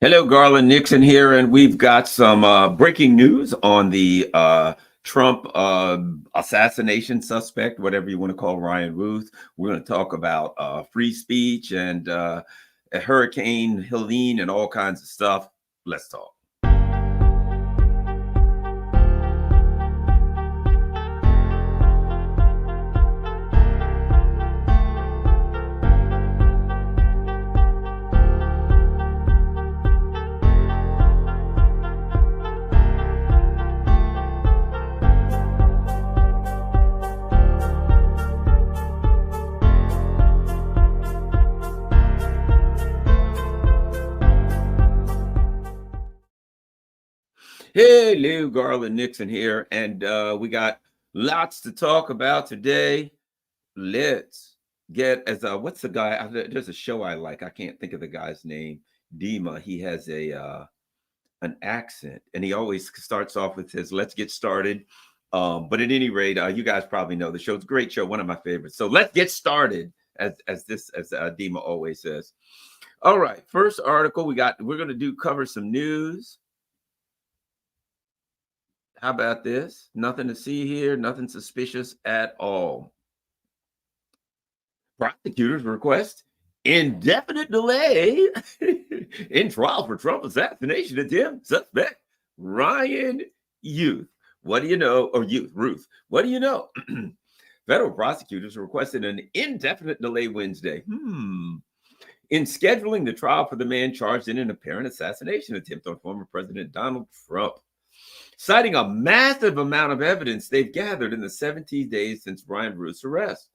Hello, Garland Nixon here, and we've got some breaking news on the Trump assassination suspect, whatever you want to call Ryan Routh. We're going to talk about free speech and Hurricane Helene and all kinds of stuff. Let's talk. Hey, Lou Garland Nixon here, and we got lots to talk about today. Let's get what's the guy? There's a show I like. I can't think of the guy's name. Dima. He has an accent, and he always starts off with his "Let's get started." But at any rate, you guys probably know the show. It's a great show, one of my favorites. So let's get started, as Dima always says. All right, first article we got. We're going to cover some news. How about this? Nothing to see here, nothing suspicious at all. Prosecutors request indefinite delay in trial for Trump assassination attempt. Suspect Ryan Routh. What do you know? Or Routh. What do you know? Federal prosecutors requested an indefinite delay Wednesday. In scheduling the trial for the man charged in an apparent assassination attempt on former President Donald Trump, citing a massive amount of evidence they've gathered in the 17 days since Ryan Routh's arrest.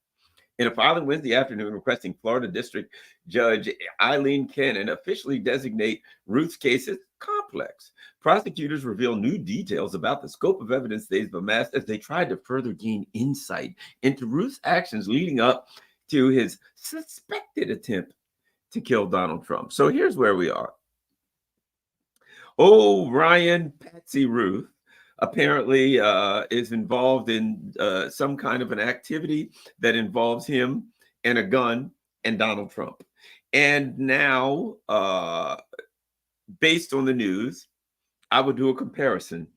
In a filing Wednesday afternoon requesting Florida District Judge Helene Catastrophe officially designate Routh's case as complex, prosecutors reveal new details about the scope of evidence they've amassed as they tried to further gain insight into Routh's actions leading up to his suspected attempt to kill Donald Trump. So here's where we are. Ryan Patsy Routh apparently is involved in some kind of an activity that involves him and a gun and Donald Trump. And now, based on the news, I would do a comparison.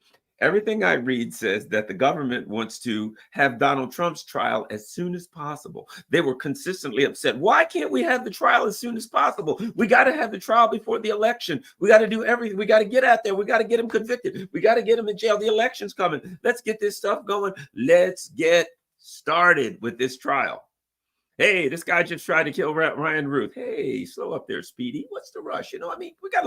Everything I read says that the government wants to have Donald Trump's trial as soon as possible. They were consistently upset. Why can't we have the trial as soon as possible? We got to have the trial before the election. We got to do everything. We got to get out there. We got to get him convicted. We got to get him in jail. The election's coming. Let's get this stuff going. Let's get started with this trial. Hey, this guy just tried to kill Ryan Routh. Hey, slow up there, Speedy. What's the rush? I mean, we got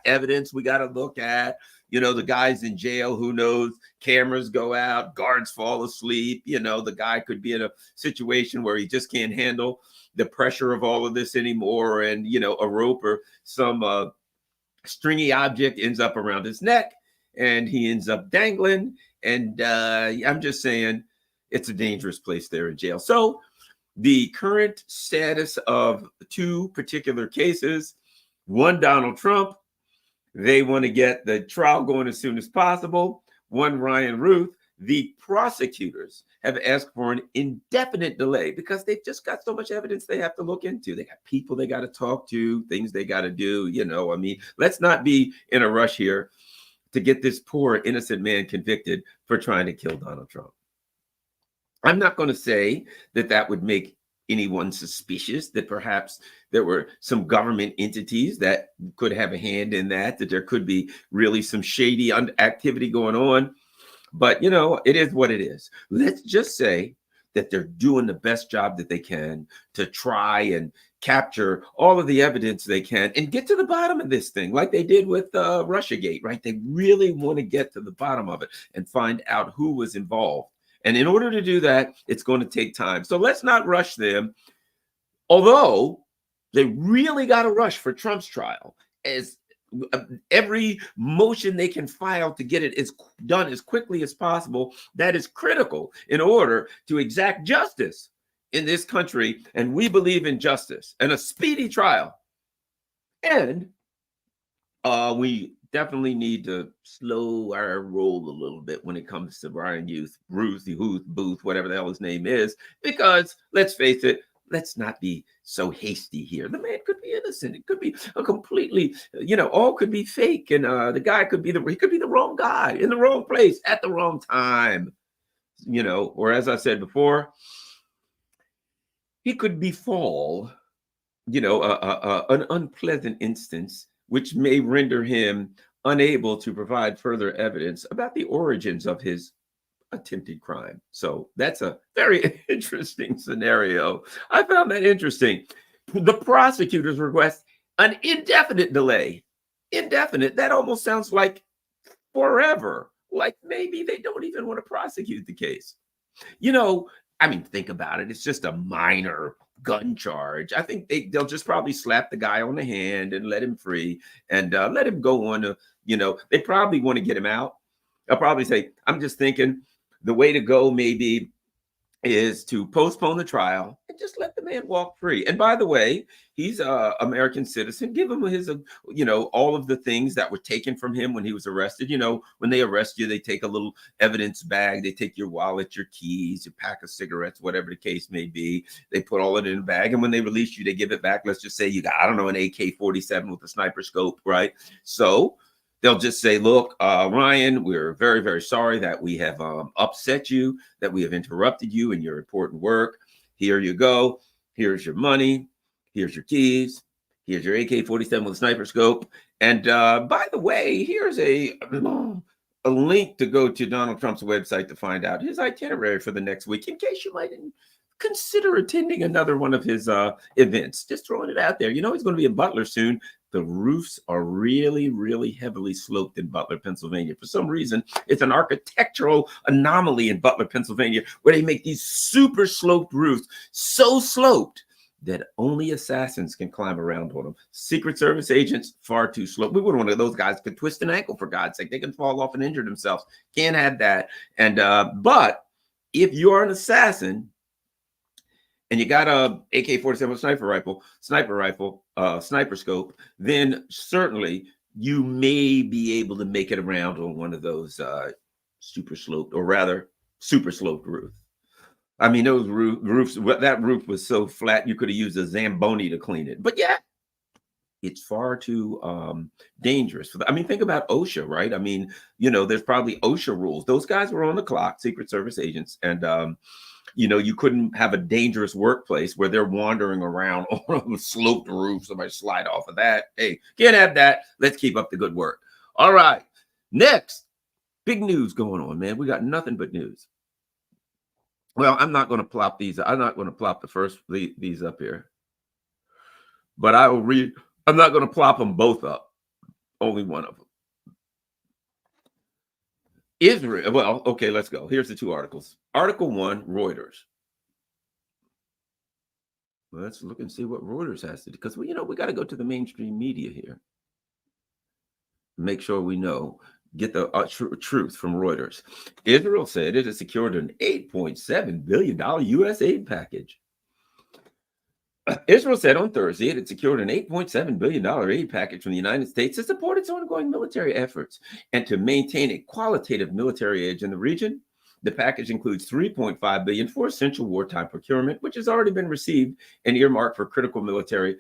evidence we got to look at. The guy's in jail. Who knows? Cameras go out. Guards fall asleep. The guy could be in a situation where he just can't handle the pressure of all of this anymore. And, a rope or some stringy object ends up around his neck and he ends up dangling. And I'm just saying it's a dangerous place there in jail. So, the current status of two particular cases, one Donald Trump, they want to get the trial going as soon as possible. One Ryan Routh, the prosecutors have asked for an indefinite delay because they've just got so much evidence they have to look into. They got people they got to talk to, things they got to do. Let's not be in a rush here to get this poor innocent man convicted for trying to kill Donald Trump. I'm not going to say that would make anyone suspicious, that perhaps there were some government entities that could have a hand in that there could be really some shady activity going on. But, it is what it is. Let's just say that they're doing the best job that they can to try and capture all of the evidence they can and get to the bottom of this thing, like they did with Russiagate, right? They really want to get to the bottom of it and find out who was involved. And in order to do that, it's going to take time. So let's not rush them. Although they really got to rush for Trump's trial, as every motion they can file to get it is done as quickly as possible. That is critical in order to exact justice in this country. And we believe in justice and a speedy trial. And we definitely need to slow our roll a little bit when it comes to Ryan Routh, Booth, whatever the hell his name is, because let's face it, let's not be so hasty here. The man could be innocent. It could be a completely, all could be fake. And the guy could be he could be the wrong guy in the wrong place at the wrong time, or as I said before, he could befall, an unpleasant instance, which may render him unable to provide further evidence about the origins of his attempted crime. So that's a very interesting scenario. I found that interesting. The prosecutors request an indefinite delay. Indefinite, that almost sounds like forever. Like maybe they don't even want to prosecute the case. Think about it. It's just a minor gun charge. I think they'll just probably slap the guy on the hand and let him free and let him go on to, they probably want to get him out. They'll probably say, I'm just thinking the way to go maybe is to postpone the trial and just let the man walk free. And by the way, he's an American citizen. Give him his, all of the things that were taken from him when he was arrested. When they arrest you, they take a little evidence bag. They take your wallet, your keys, your pack of cigarettes, whatever the case may be. They put all of it in a bag. And when they release you, they give it back. Let's just say you got, I don't know, an AK-47 with a sniper scope, right? So they'll just say, look, Ryan, we're very, very sorry that we have upset you, that we have interrupted you in your important work. Here you go. Here's your money. Here's your keys. Here's your AK-47 with a sniper scope. And by the way, here's a link to go to Donald Trump's website to find out his itinerary for the next week, in case you might consider attending another one of his events. Just throwing it out there. He's going to be in Butler soon. The roofs are really, really heavily sloped in Butler, Pennsylvania. For some reason, it's an architectural anomaly in Butler, Pennsylvania, where they make these super sloped roofs, so sloped that only assassins can climb around on them. Secret Service agents, far too sloped. We wouldn't want one of those guys could twist an ankle, for God's sake. They can fall off and injure themselves. Can't have that. And but if you're an assassin, and you got a AK-47 sniper scope, then certainly you may be able to make it around on one of those super sloped roofs. I mean, those roofs, that roof was so flat, you could have used a Zamboni to clean it. But yeah, it's far too dangerous. Think about OSHA, right? There's probably OSHA rules. Those guys were on the clock, Secret Service agents, and you couldn't have a dangerous workplace where they're wandering around on a sloped roof. Somebody slide off of that. Hey, can't have that. Let's keep up the good work. All right. Next, big news going on, man. We got nothing but news. Well, I'm not going to plop these. I'm not going to plop these up here. But I will read. I'm not going to plop them both up. Only one of them. Israel. Well, okay, let's go. Here's the two articles. Article 1, Reuters. Let's look and see what Reuters has to do, because we got to go to the mainstream media here. Make sure we know. Get the truth from Reuters. Israel said it has secured an $8.7 billion U.S. aid package. Israel said on Thursday it had secured an $8.7 billion aid package from the United States to support its ongoing military efforts and to maintain a qualitative military edge in the region. The package includes $3.5 billion for essential wartime procurement, which has already been received and earmarked for critical military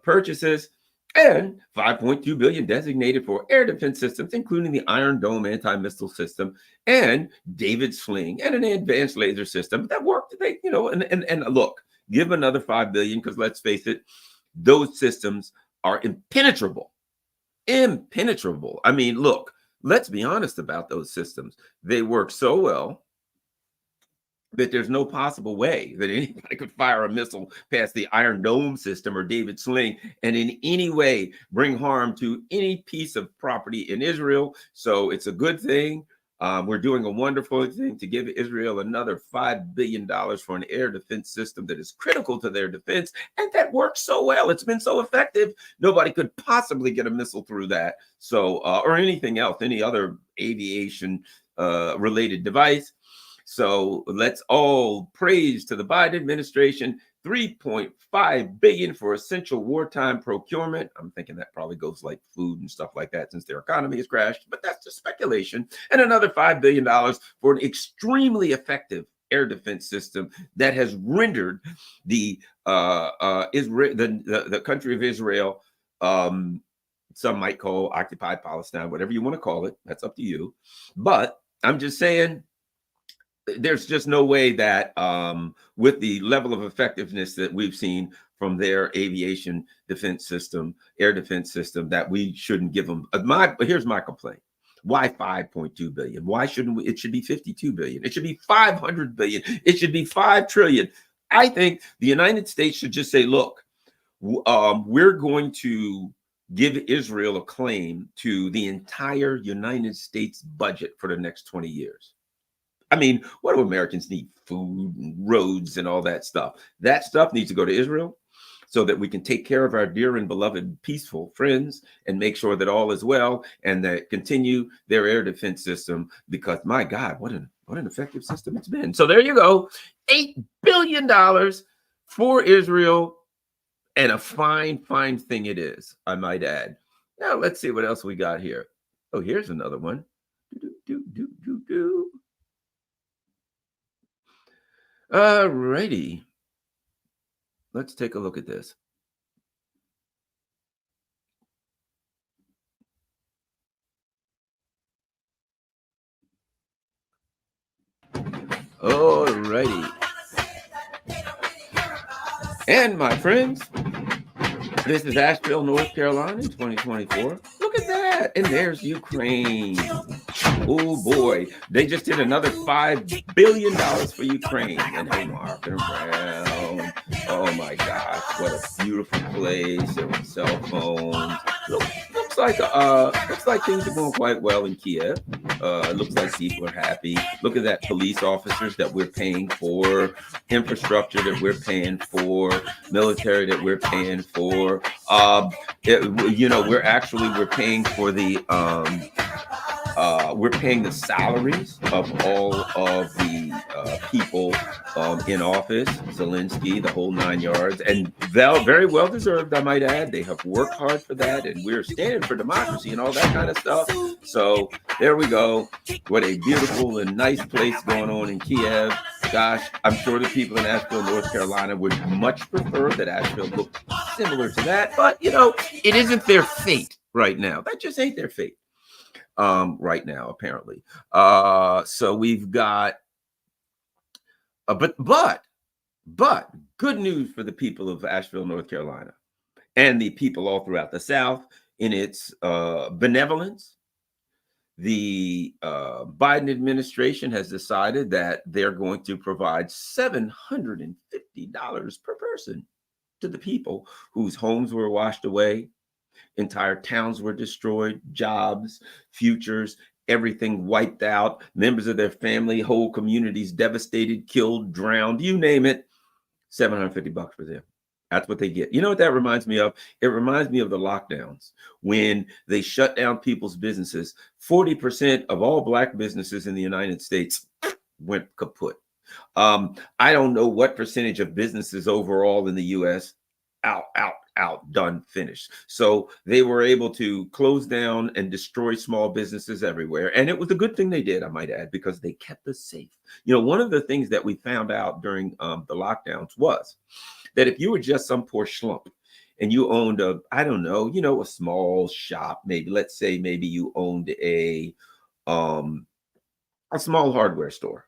purchases, and $5.2 billion designated for air defense systems, including the Iron Dome anti-missile system and David Sling and an advanced laser system that worked. And look, give another $5 billion, because let's face it, those systems are impenetrable. Impenetrable. Look, let's be honest about those systems. They work so well that there's no possible way that anybody could fire a missile past the Iron Dome system or David Sling and in any way bring harm to any piece of property in Israel. So it's a good thing. We're doing a wonderful thing to give Israel another $5 billion for an air defense system that is critical to their defense, and that works so well. It's been so effective. Nobody could possibly get a missile through that. So, or anything else, any other aviation related device. So let's all praise to the Biden administration. $3.5 billion for essential wartime procurement. I'm thinking that probably goes like food and stuff like that, since their economy has crashed, but that's just speculation. And another $5 billion for an extremely effective air defense system that has rendered the Israel, the country of Israel, some might call occupied Palestine, whatever you want to call it. That's up to you. But I'm just saying, there's just no way that with the level of effectiveness that we've seen from their aviation defense system, air defense system, that we shouldn't give them. Here's my complaint. Why 5.2 billion? Why shouldn't we? It should be 52 billion. It should be 500 billion. It should be 5 trillion. I think the United States should just say, look, we're going to give Israel a claim to the entire United States budget for the next 20 years. I mean, what do Americans need? Food and roads and all that stuff. That stuff needs to go to Israel so that we can take care of our dear and beloved peaceful friends and make sure that all is well, and that continue their air defense system, because my God, what an effective system it's been. So there you go. $8 billion for Israel, and a fine thing it is, I might add. Now let's see what else we got here. Oh, here's another one. All righty. Let's take a look at this. All righty. And my friends, this is Asheville, North Carolina in 2024. Look at that. And there's Ukraine. Oh boy, they just did another $5 billion for Ukraine. And they're walking around. Oh my gosh, what a beautiful place. There were cell phones. Looks like things are going quite well in Kiev. Looks like people are happy. Look at that, police officers that we're paying for, infrastructure that we're paying for, military that we're paying for. We're paying for the we're paying the salaries of all of the people in office, Zelensky, the whole 9 yards, and very well deserved, I might add. They have worked hard for that, and we're standing for democracy and all that kind of stuff. So there we go. What a beautiful and nice place going on in Kiev. Gosh, I'm sure the people in Asheville, North Carolina would much prefer that Asheville looked similar to that, but it isn't their fate right now. That just ain't their fate. Right now, apparently. So we've got, but good news for the people of Asheville, North Carolina, and the people all throughout the South in its benevolence. The Biden administration has decided that they're going to provide $750 per person to the people whose homes were washed away, entire towns were destroyed, jobs, futures, everything wiped out, members of their family, whole communities devastated, killed, drowned, you name it. $750 for them. That's what they get. You know what that reminds me of? It reminds me of the lockdowns when they shut down people's businesses. 40% of all Black businesses in the United States went kaput. I don't know what percentage of businesses overall in the U.S. out, done, finished. So they were able to close down and destroy small businesses everywhere. And it was a good thing they did, I might add, because they kept us safe. One of the things that we found out during the lockdowns was that if you were just some poor schlump and you owned a small shop, maybe you owned a small hardware store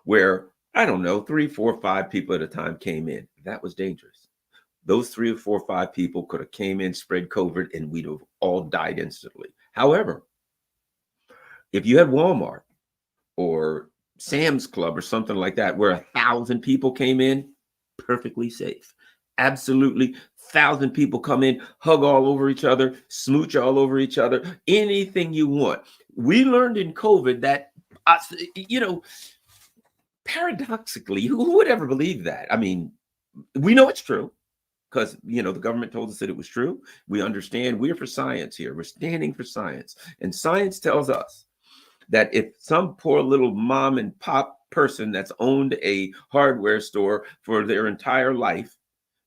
where, 3, 4, 5 people at a time came in. That was dangerous. Those 3 or 4 or 5 people could have came in, spread COVID, and we'd have all died instantly. However, if you had Walmart or Sam's Club or something like that, where 1,000 people came in, perfectly safe. Absolutely. 1,000 people come in, hug all over each other, smooch all over each other, anything you want. We learned in COVID that, paradoxically, who would ever believe that? I mean, we know it's true, because the government told us that it was true. We understand we're for science here. We're standing for science. And science tells us that if some poor little mom and pop person that's owned a hardware store for their entire life,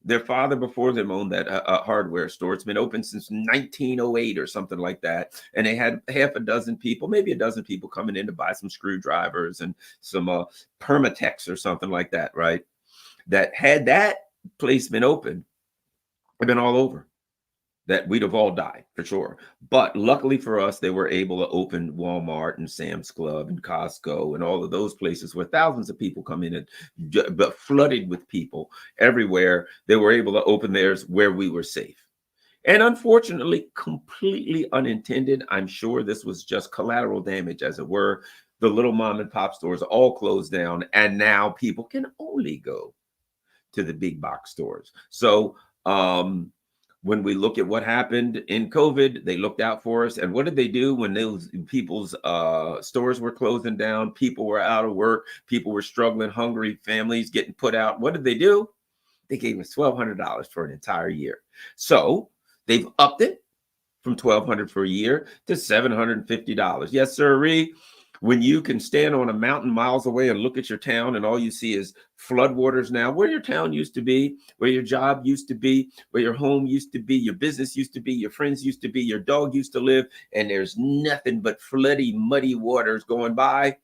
Their father before them owned that hardware store. It's been open since 1908 or something like that. And they had half a dozen people, maybe a dozen people coming in to buy some screwdrivers and some Permatex or something like that, right? That had that place been open, it'd been all over. That we'd have all died for sure. But luckily for us, they were able to open Walmart and Sam's Club and Costco and all of those places where thousands of people come in and but flooded with people everywhere. They were able to open theirs where we were safe. And unfortunately, completely unintended, I'm sure this was just collateral damage, as it were. The little mom and pop stores all closed down, and now people can only go to the big box stores. So, when we look at what happened in COVID, they looked out for us. And what did they do when those people's stores were closing down? People were out of work. People were struggling, hungry, families getting put out. What did they do? They gave us $1,200 for an entire year. So they've upped it from $1,200 for a year to $750. Yes, sir. When you can stand on a mountain miles away and look at your town and all you see is floodwaters now, where your town used to be, where your job used to be, where your home used to be, your business used to be, your friends used to be, your dog used to live, and there's nothing but floody, muddy waters going by,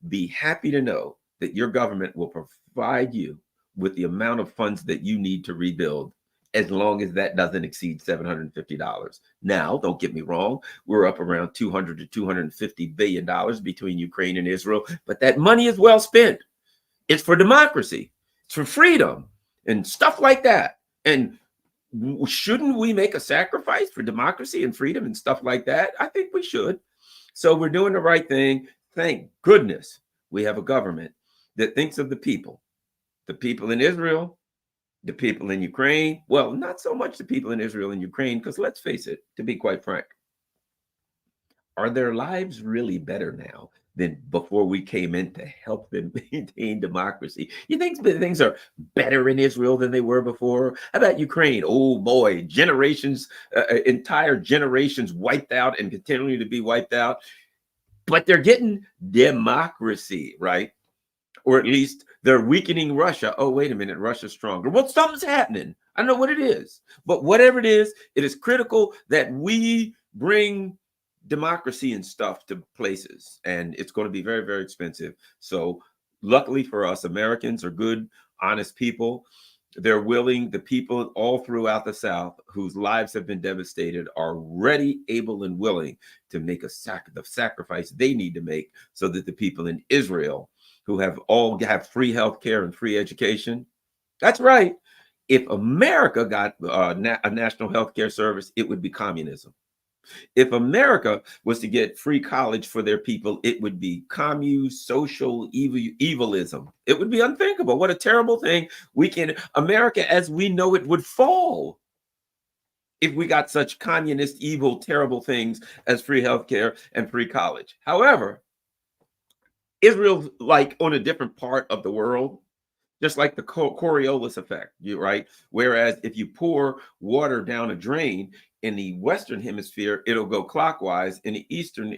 be happy to know that your government will provide you with the amount of funds that you need to rebuild, as long as that doesn't exceed $750. Now, don't get me wrong, we're up around $200 to $250 billion between Ukraine and Israel, but that money is well spent. It's for democracy, it's for freedom and stuff like that. And shouldn't we make a sacrifice for democracy and freedom and stuff like that? I think we should. So we're doing the right thing. Thank goodness we have a government that thinks of the people in Israel, the people in Ukraine. Well, not so much the people in Israel and Ukraine, because let's face it, to be quite frank, are their lives really better now than before we came in to help them maintain democracy? You think things are better in Israel than they were before? How about Ukraine? Oh boy, generations, entire generations wiped out and continuing to be wiped out. But they're getting democracy, right? Or at least they're weakening Russia. Oh, wait a minute, Russia's stronger. Well, something's happening. I don't know what it is, but whatever it is critical that we bring democracy and stuff to places, and it's going to be very, very expensive. So luckily for us, Americans are good, honest people. They're willing. The people all throughout the South whose lives have been devastated are ready, able, and willing to make the sacrifice they need to make so that the people in Israel who have free health care and free education. That's right. If America got a national health care service, it would be communism. If America was to get free college for their people, it would be social evilism. It would be unthinkable. What a terrible thing. America as we know it would fall if we got such communist, evil, terrible things as free healthcare and free college. However, Israel's like on a different part of the world, just like the Coriolis effect, right? Whereas if you pour water down a drain in the Western hemisphere, it'll go clockwise. In the Eastern,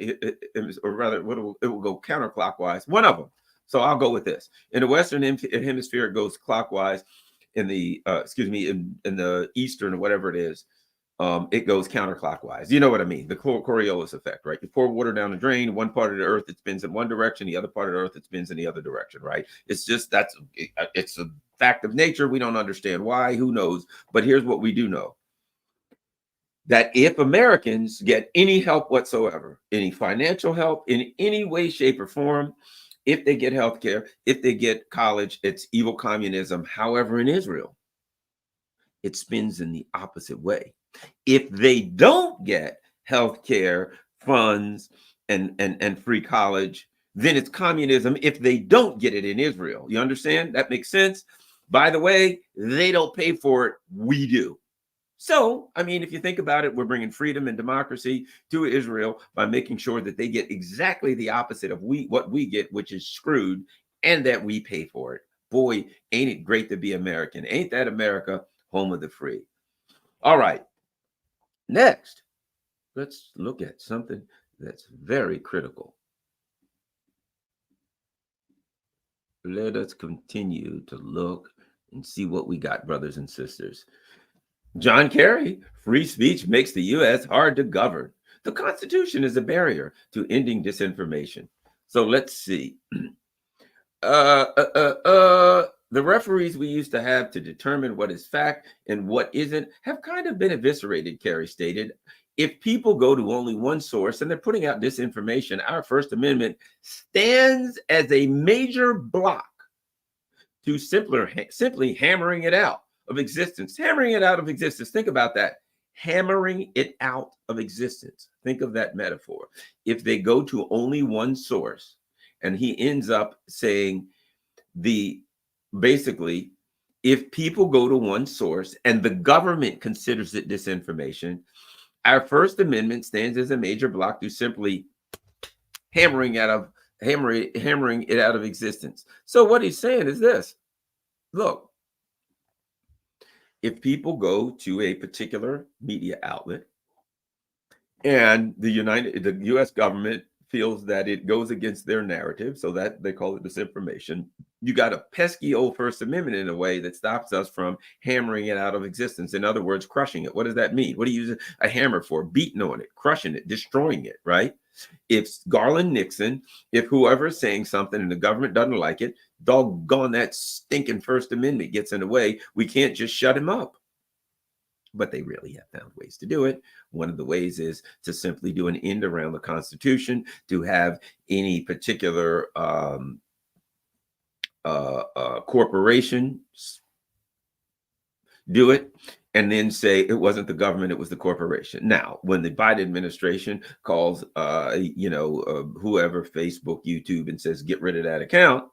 or rather, it will go counterclockwise. One of them. So I'll go with this. In the Western hemisphere, it goes clockwise. In the in the Eastern, or whatever it is, it goes counterclockwise. You know what I mean? The Coriolis effect, right? You pour water down the drain, one part of the earth, it spins in one direction, the other part of the earth, it spins in the other direction, right? It's a fact of nature. We don't understand why, who knows? But here's what we do know. That if Americans get any help whatsoever, any financial help in any way, shape, or form, if they get health care, if they get college, it's evil communism. However, in Israel, it spins in the opposite way. If they don't get health care, funds, and free college, then it's communism if they don't get it in Israel. You understand? That makes sense. By the way, they don't pay for it. We do. So, I mean, if you think about it, we're bringing freedom and democracy to Israel by making sure that they get exactly the opposite of what we get, which is screwed, and that we pay for it. Boy, ain't it great to be American. Ain't that America, home of the free? All right. Next, let's look at something that's very critical. Let us continue to look and see what we got, brothers and sisters. John Kerry, free speech makes the U.S. hard to govern. The Constitution is a barrier to ending disinformation. So let's see. The referees we used to have to determine what is fact and what isn't have kind of been eviscerated, Kerry stated. If people go to only one source and they're putting out disinformation, our First Amendment stands as a major block to simply hammering it out of existence. Hammering it out of existence. Think about that. Hammering it out of existence. Think of that metaphor. If they go to only one source, and he ends up saying basically, if people go to one source and the government considers it disinformation, our First Amendment stands as a major block to simply hammering it out of existence. So what he's saying is this: look, if people go to a particular media outlet and the U.S. government feels that it goes against their narrative, so that they call it disinformation, you got a pesky old First Amendment in a way that stops us from hammering it out of existence. In other words, crushing it. What does that mean? What do you use a hammer for? Beating on it, crushing it, destroying it, right? If Garland Nixon, if whoever is saying something and the government doesn't like it, doggone that stinking First Amendment gets in the way. We can't just shut him up. But they really have found ways to do it. One of the ways is to simply do an end around the Constitution, to have any particular corporation do it, and then say it wasn't the government, it was the corporation. Now, when the Biden administration calls, whoever, Facebook, YouTube, and says, get rid of that account,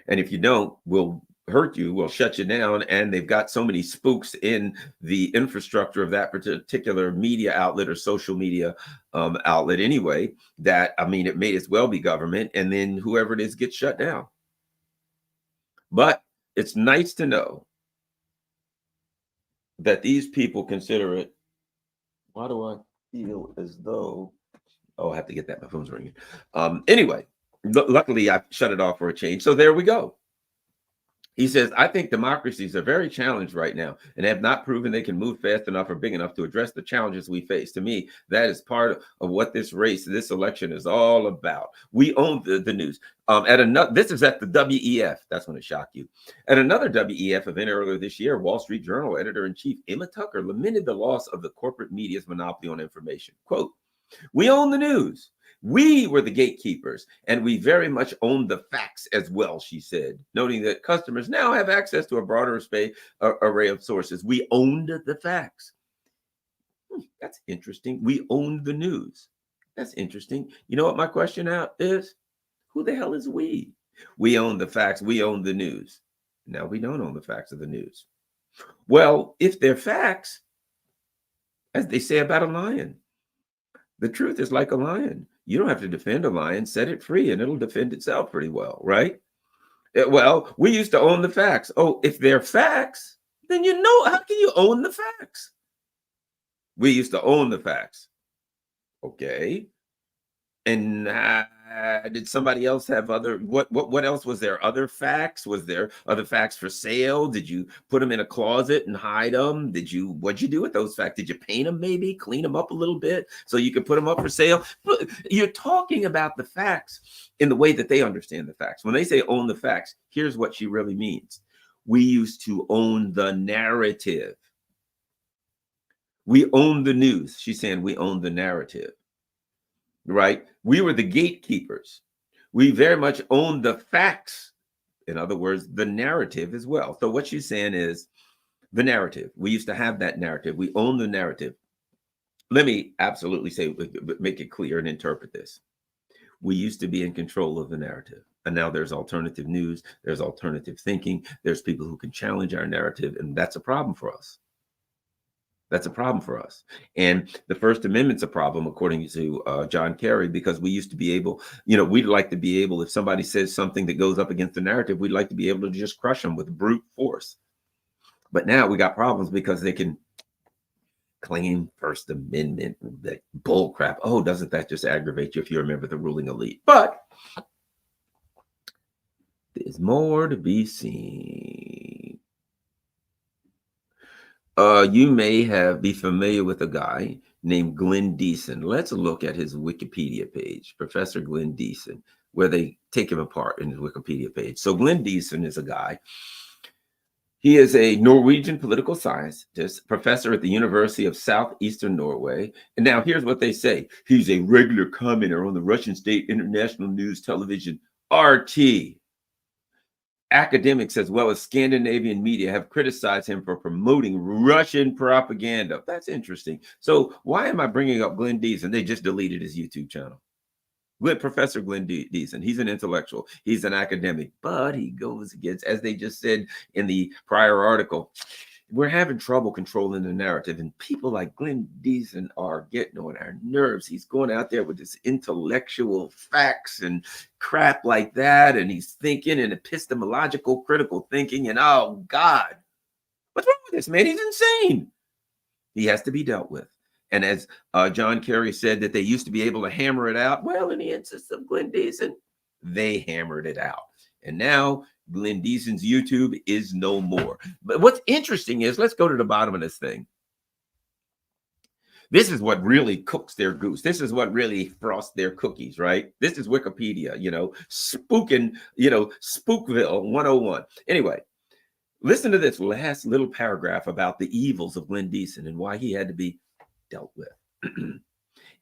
and if you don't, we'll hurt you, we'll shut you down, and they've got so many spooks in the infrastructure of that particular media outlet or social media outlet anyway, that, I mean, it may as well be government, and then whoever it is gets shut down. But it's nice to know that these people consider it. Why do I feel as though, I have to get that, my phone's ringing. Anyway, luckily I shut it off for a change. So there we go. He says, I think democracies are very challenged right now and have not proven they can move fast enough or big enough to address the challenges we face. To me, that is part of what this election is all about. We own the news. This is at the WEF. That's going to shock you. At another WEF event earlier this year, Wall Street Journal editor-in-chief Emma Tucker lamented the loss of the corporate media's monopoly on information. Quote, we own the news. We were the gatekeepers, and we very much own the facts as well, she said, noting that customers now have access to a broader array of sources. We owned the facts. That's interesting. We owned the news. That's interesting. You know what my question now is? Who the hell is we? We own the facts. We own the news. Now we don't own the facts of the news. Well, if they're facts, as they say about a lion, the truth is like a lion. You don't have to defend a lion, set it free, and it'll defend itself pretty well, right? Well, we used to own the facts. Oh, if they're facts, then how can you own the facts? We used to own the facts. Okay. And did somebody else have other, what else was there? Other facts? Was there other facts for sale? Did you put them in a closet and hide them? What'd you do with those facts? Did you paint them, maybe clean them up a little bit so you could put them up for sale? You're talking about the facts in the way that they understand the facts. When they say own the facts, here's what she really means. We used to own the narrative. We own the news. She's saying we own the narrative. Right? We were the gatekeepers. We very much owned the facts. In other words, the narrative as well. So what she's saying is the narrative. We used to have that narrative. We own the narrative. Let me absolutely say, make it clear and interpret this. We used to be in control of the narrative. And now there's alternative news. There's alternative thinking. There's people who can challenge our narrative. And that's a problem for us. That's a problem for us. And the First Amendment's a problem, according to John Kerry, because we used to be able, we'd like to be able, if somebody says something that goes up against the narrative, we'd like to be able to just crush them with brute force. But now we got problems because they can claim First Amendment, that bull crap. Oh, doesn't that just aggravate you if you remember the ruling elite? But there's more to be seen. You may be familiar with a guy named Glenn Deason. Let's look at his Wikipedia page, Professor Glenn Deason, where they take him apart in his Wikipedia page. So Glenn Deason is a guy. He is a Norwegian political scientist, professor at the University of Southeastern Norway. And now here's what they say. He's a regular commenter on the Russian state international news television, RT. Academics as well as Scandinavian media have criticized him for promoting Russian propaganda. That's interesting. So why am I bringing up Glenn Deason? They just deleted his YouTube channel. Professor Glenn Deason, he's an intellectual, he's an academic, but he goes against, as they just said in the prior article, we're having trouble controlling the narrative, and people like Glenn Deason are getting on our nerves. He's going out there with this intellectual facts and crap like that, and he's thinking in epistemological critical thinking, and oh God, what's wrong with this man? He's insane. He has to be dealt with. And as John Kerry said that they used to be able to hammer it out, well, in the instance of Glenn Deason, they hammered it out. And now Glenn Deason's YouTube is no more. But what's interesting is, let's go to the bottom of this thing. This is what really cooks their goose. This is what really frosts their cookies, right? This is Wikipedia, spooking, Spookville 101. Anyway, listen to this last little paragraph about the evils of Glenn Deason and why he had to be dealt with.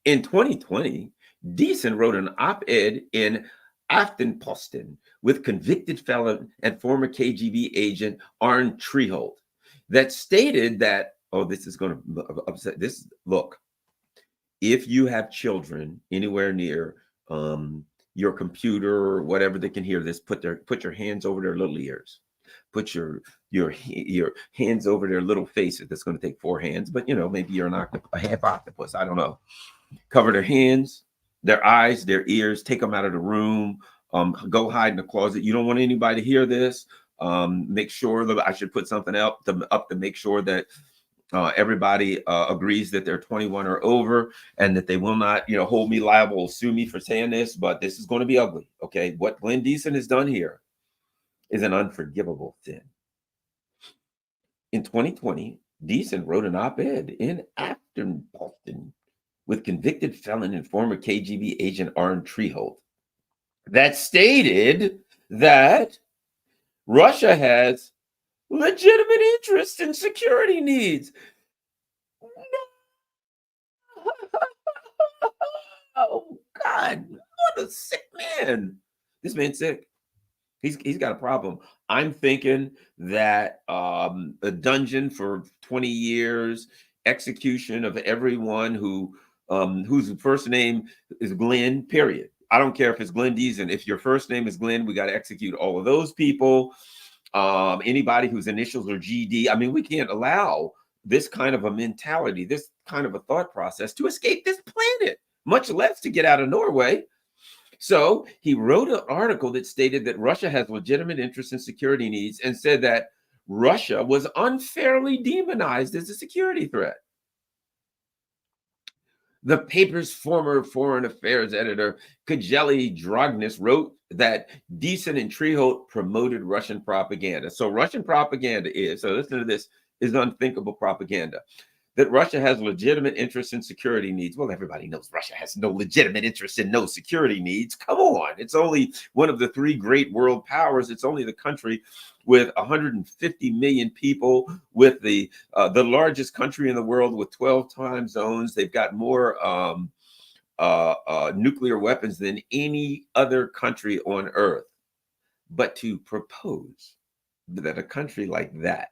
In 2020, Deason wrote an op-ed in Aftenposten with convicted felon and former KGB agent Arne Treholt that stated that, this is going to upset this. Look, if you have children anywhere near your computer or whatever that can hear this, put your hands over their little ears. Put your hands over their little faces. That's going to take 4 hands, but maybe you're a half octopus. I don't know. Cover their hands, their eyes, their ears. Take them out of the room. Go hide in the closet. You don't want anybody to hear this. Make sure that I should put something up to make sure that everybody agrees that they're 21 or over, and that they will not, hold me liable, sue me for saying this. But this is going to be ugly. Okay, what Glenn Deason has done here is an unforgivable sin. In 2020, Deason wrote an op-ed in Aftenposten with convicted felon and former KGB agent Arne Treholt that stated that Russia has legitimate interests and security needs. Oh God, what a sick man. This man's sick. He's got a problem. I'm thinking that a dungeon for 20 years, execution of everyone whose first name is Glenn, period. I don't care if it's Glenn Deason. If your first name is Glenn, we got to execute all of those people. Anybody whose initials are GD. I mean, we can't allow this kind of a mentality, this kind of a thought process to escape this planet, much less to get out of Norway. So he wrote an article that stated that Russia has legitimate interests and security needs, and said that Russia was unfairly demonized as a security threat. The paper's former foreign affairs editor, Kajeli Dragnis, wrote that Deason and Treholt promoted Russian propaganda. So Russian propaganda so listen to this, is unthinkable propaganda. That Russia has legitimate interests in security needs. Well, everybody knows Russia has no legitimate interest in no security needs. Come on. It's only one of the 3 great world powers. It's only the country with 150 million people, with the largest country in the world with 12 time zones. They've got more nuclear weapons than any other country on earth. But to propose that a country like that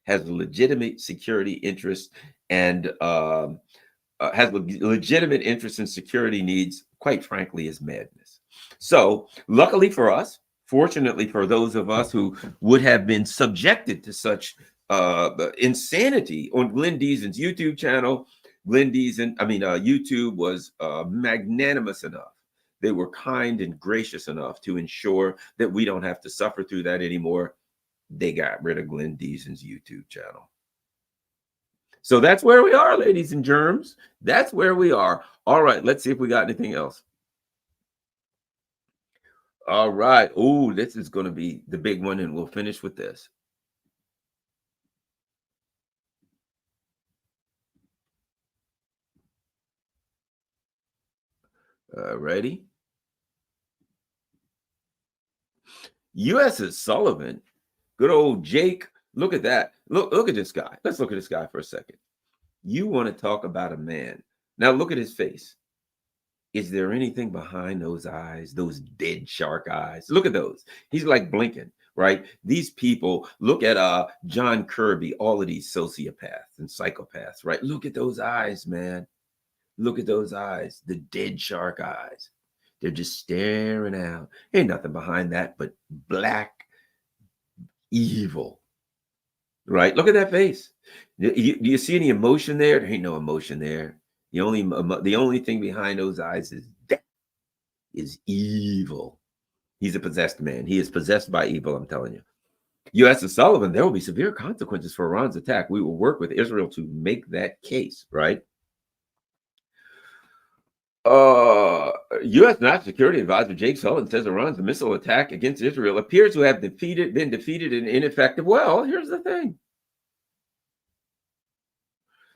has legitimate security interests and has legitimate interest in security needs, quite frankly, is madness. So luckily for us, fortunately for those of us who would have been subjected to such insanity on Glenn Deason's YouTube channel, YouTube was magnanimous enough. They were kind and gracious enough to ensure that we don't have to suffer through that anymore. They got rid of Glenn Deason's YouTube channel. So that's where we are, ladies and germs. That's where we are. All right, let's see if we got anything else. All right. Oh, this is going to be the big one, and we'll finish with this. Ready? U.S.'s Sullivan, good old Jake. Look at that. Look at this guy. Let's look at this guy for a second. You want to talk about a man. Now look at his face. Is there anything behind those eyes, those dead shark eyes? Look at those. He's like blinking, right? These people, look at John Kirby, all of these sociopaths and psychopaths, right? Look at those eyes, man. Look at those eyes, the dead shark eyes. They're just staring out. Ain't nothing behind that but black evil, right? Look at that face. Do you see any emotion there? There ain't no emotion there. The only thing behind those eyes is death, is evil. He's a possessed man. He is possessed by evil, I'm telling you. U.S. Sullivan, there will be severe consequences for Iran's attack. We will work with Israel to make that case, right? U.S. National Security Advisor Jake Sullivan says Iran's missile attack against Israel appears to have been defeated and ineffective. Well, here's the thing.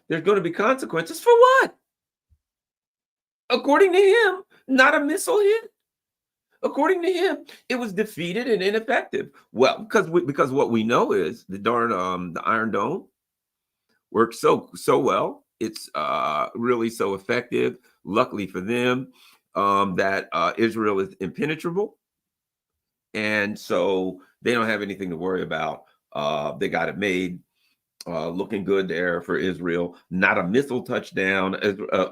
There's going to be consequences for what? According to him, not a missile hit. According to him, it was defeated and ineffective. Well, because what we know is the darn the Iron Dome works so well. It's really so effective. Luckily for them, that Israel is impenetrable, and so they don't have anything to worry about. They got it made. Looking good there for Israel. Not a missile touchdown.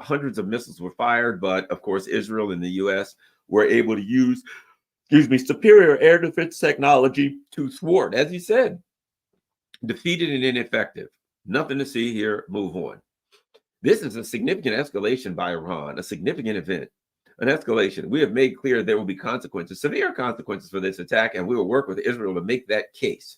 Hundreds of missiles were fired, but of course, Israel and the U.S. were able to use, superior air defense technology to thwart, as he said, defeated and ineffective. Nothing to see here. Move on. This is a significant escalation by Iran, a significant event, an escalation. We have made clear there will be consequences, severe consequences for this attack, and we will work with Israel to make that case.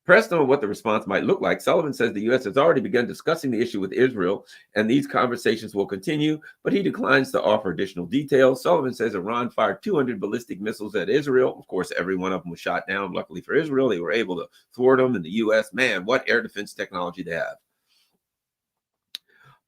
Pressed on what the response might look like, Sullivan says the U.S. has already begun discussing the issue with Israel, and these conversations will continue, but he declines to offer additional details. Sullivan says Iran fired 200 ballistic missiles at Israel. Of course, every one of them was shot down. Luckily for Israel, they were able to thwart them, and the U.S., man, what air defense technology they have.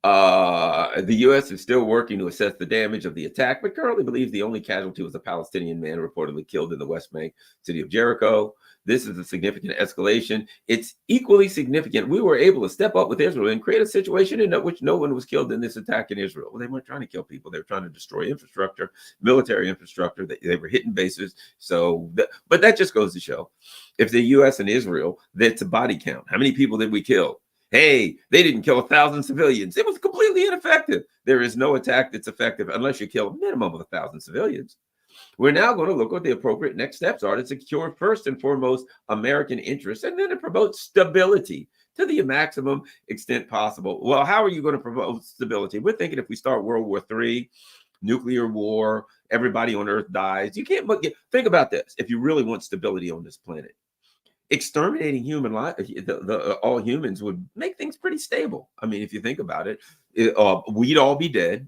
The U.S. is still working to assess the damage of the attack, but currently believes the only casualty was a Palestinian man reportedly killed in the West Bank city of Jericho. This is a significant escalation. It's equally significant. We were able to step up with Israel and create a situation in which no one was killed in this attack in Israel. Well, they weren't trying to kill people. They were trying to destroy infrastructure, military infrastructure. They were hitting bases. But that just goes to show, if the U.S. and Israel, that's a body count. How many people did we kill? Hey, they didn't kill 1,000 civilians. It was completely ineffective. There is no attack that's effective unless you kill a minimum of 1,000 civilians. We're now going to look what the appropriate next steps are to secure first and foremost American interests, and then to promote stability to the maximum extent possible. Well, how are you going to promote stability? We're thinking if we start World War III, nuclear war, everybody on Earth dies. You can't think about this. If you really want stability on this planet, exterminating human life, all humans would make things pretty stable. I mean, if you think about it, we'd all be dead.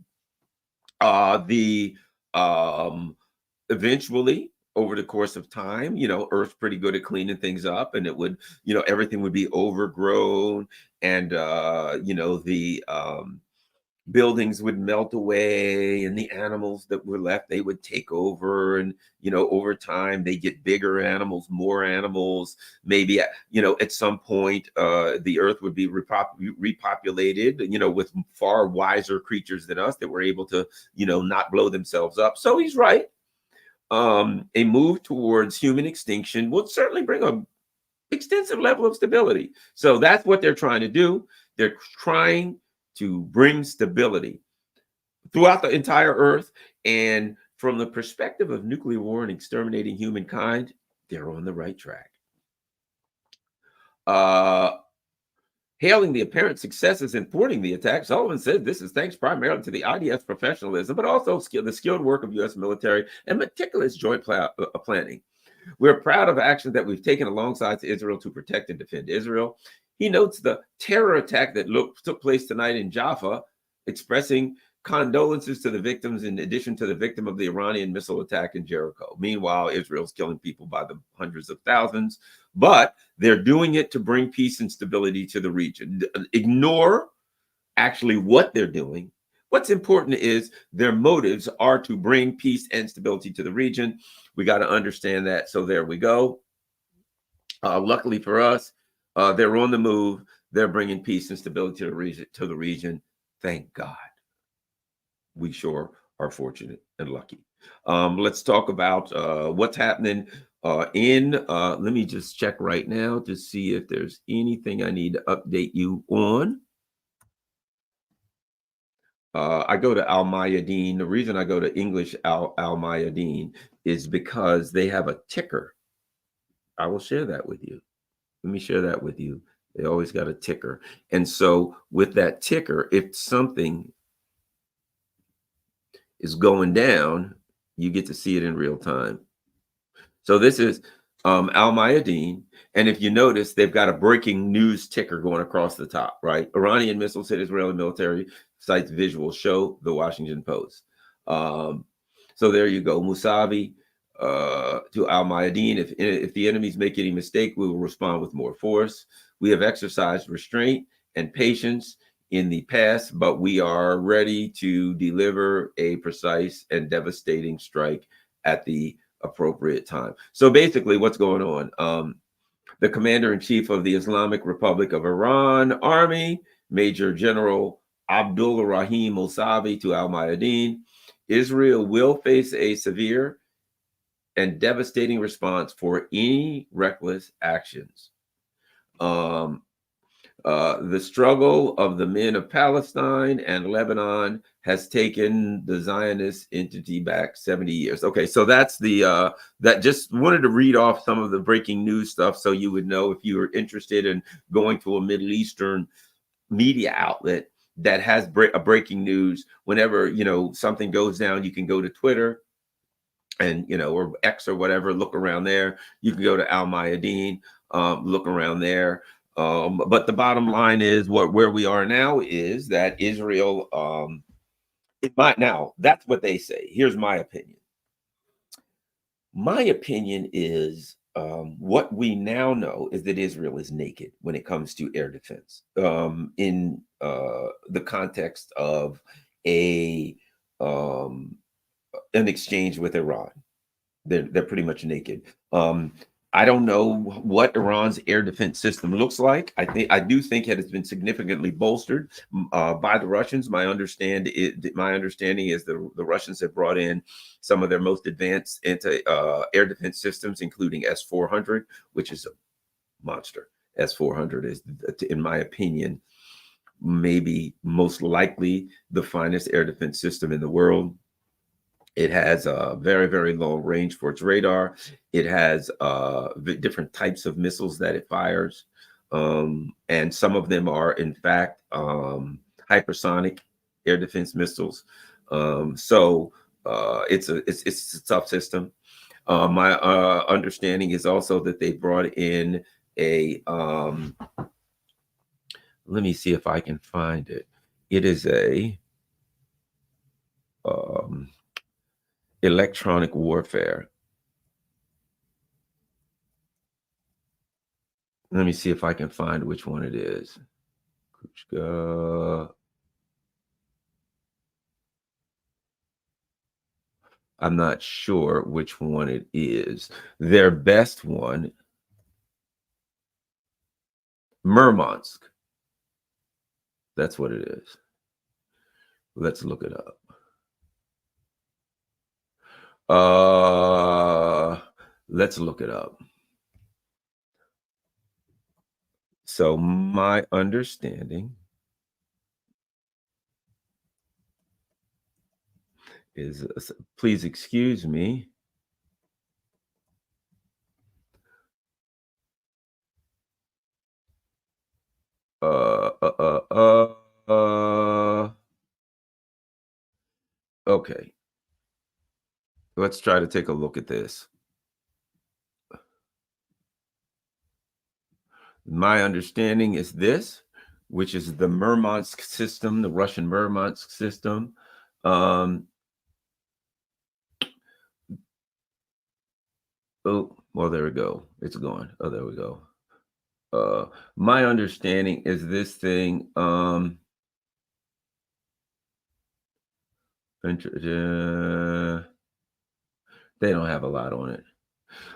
Eventually, over the course of time, Earth's pretty good at cleaning things up, and it would, everything would be overgrown, and the buildings would melt away, and the animals that were left, they would take over, and over time they get bigger animals, more animals. Maybe at some point the Earth would be repopulated, with far wiser creatures than us that were able to not blow themselves up. So he's right. A move towards human extinction would certainly bring a extensive level of stability. So that's what they're trying to do. They're trying to bring stability throughout the entire Earth. And from the perspective of nuclear war and exterminating humankind, they're on the right track. Hailing the apparent successes in thwarting the attack, Sullivan said this is thanks primarily to the IDF's professionalism, but also the skilled work of U.S. military and meticulous joint planning. We're proud of actions that we've taken alongside Israel to protect and defend Israel. He notes the terror attack that took place tonight in Jaffa, expressing condolences to the victims in addition to the victim of the Iranian missile attack in Jericho. Meanwhile, Israel's killing people by the hundreds of thousands, but they're doing it to bring peace and stability to the region. Ignore actually what they're doing, What's important is their motives are to bring peace and stability to the region. We got to understand that. So there we go. Luckily for us, they're on the move. They're bringing peace and stability to the region. Thank God. We sure are fortunate and lucky. Let's talk about what's happening let me just check right now to see if there's anything I need to update you on. I go to Al Mayadeen. The reason I go to English Al Mayadeen is because they have a ticker. I will share that with you. Let me share that with you. They always got a ticker. And so with that ticker, if something is going down, you get to see it in real time. So this is Al Mayadeen. And if you notice, they've got a breaking news ticker going across the top, right? Iranian missiles hit Israeli military sites, visuals show, the Washington Post. So there you go. Musavi to Al Mayadeen. If the enemies make any mistake, we will respond with more force. We have exercised restraint and patience in the past, but we are ready to deliver a precise and devastating strike at the appropriate time. So basically, what's going on? The commander-in-chief of the Islamic Republic of Iran Army, Major General Abdul Rahim Mousavi to Al Mayadeen. Israel will face a severe and devastating response for any reckless actions. The struggle of the men of Palestine and Lebanon has taken the Zionist entity back 70 years. Okay, so that's the that just wanted to read off some of the breaking news stuff so you would know if you were interested in going to a Middle Eastern media outlet that has a breaking news. Whenever something goes down, you can go to Twitter and or X or whatever, look around there. You can go to Al Mayadeen, look around there. But the bottom line is where we are now is that Israel, now that's what they say. Here's my opinion. My opinion is what we now know is that Israel is naked when it comes to air defense in the context of an exchange with Iran. They're pretty much naked. I don't know what Iran's air defense system looks like. I do think it has been significantly bolstered by the Russians. My understanding is the Russians have brought in some of their most advanced air defense systems, including S-400, which is a monster. S-400 is, in my opinion, maybe most likely the finest air defense system in the world. It has a very, very long range for its radar. It has different types of missiles that it fires. And some of them are, in fact, hypersonic air defense missiles. So it's a tough system. My understanding is also that they brought in let me see if I can find it. It is a electronic warfare. Let me see if I can find which one it is. I'm not sure which one it is. Their best one, Murmansk. That's what it is. Let's look it up. Let's look it up. So my understanding is, please excuse me. Okay. Let's try to take a look at this. My understanding is this, which is the Murmansk system, the Russian Murmansk system. Oh, well, there we go. It's gone. Oh, there we go. My understanding is this thing. They don't have a lot on it.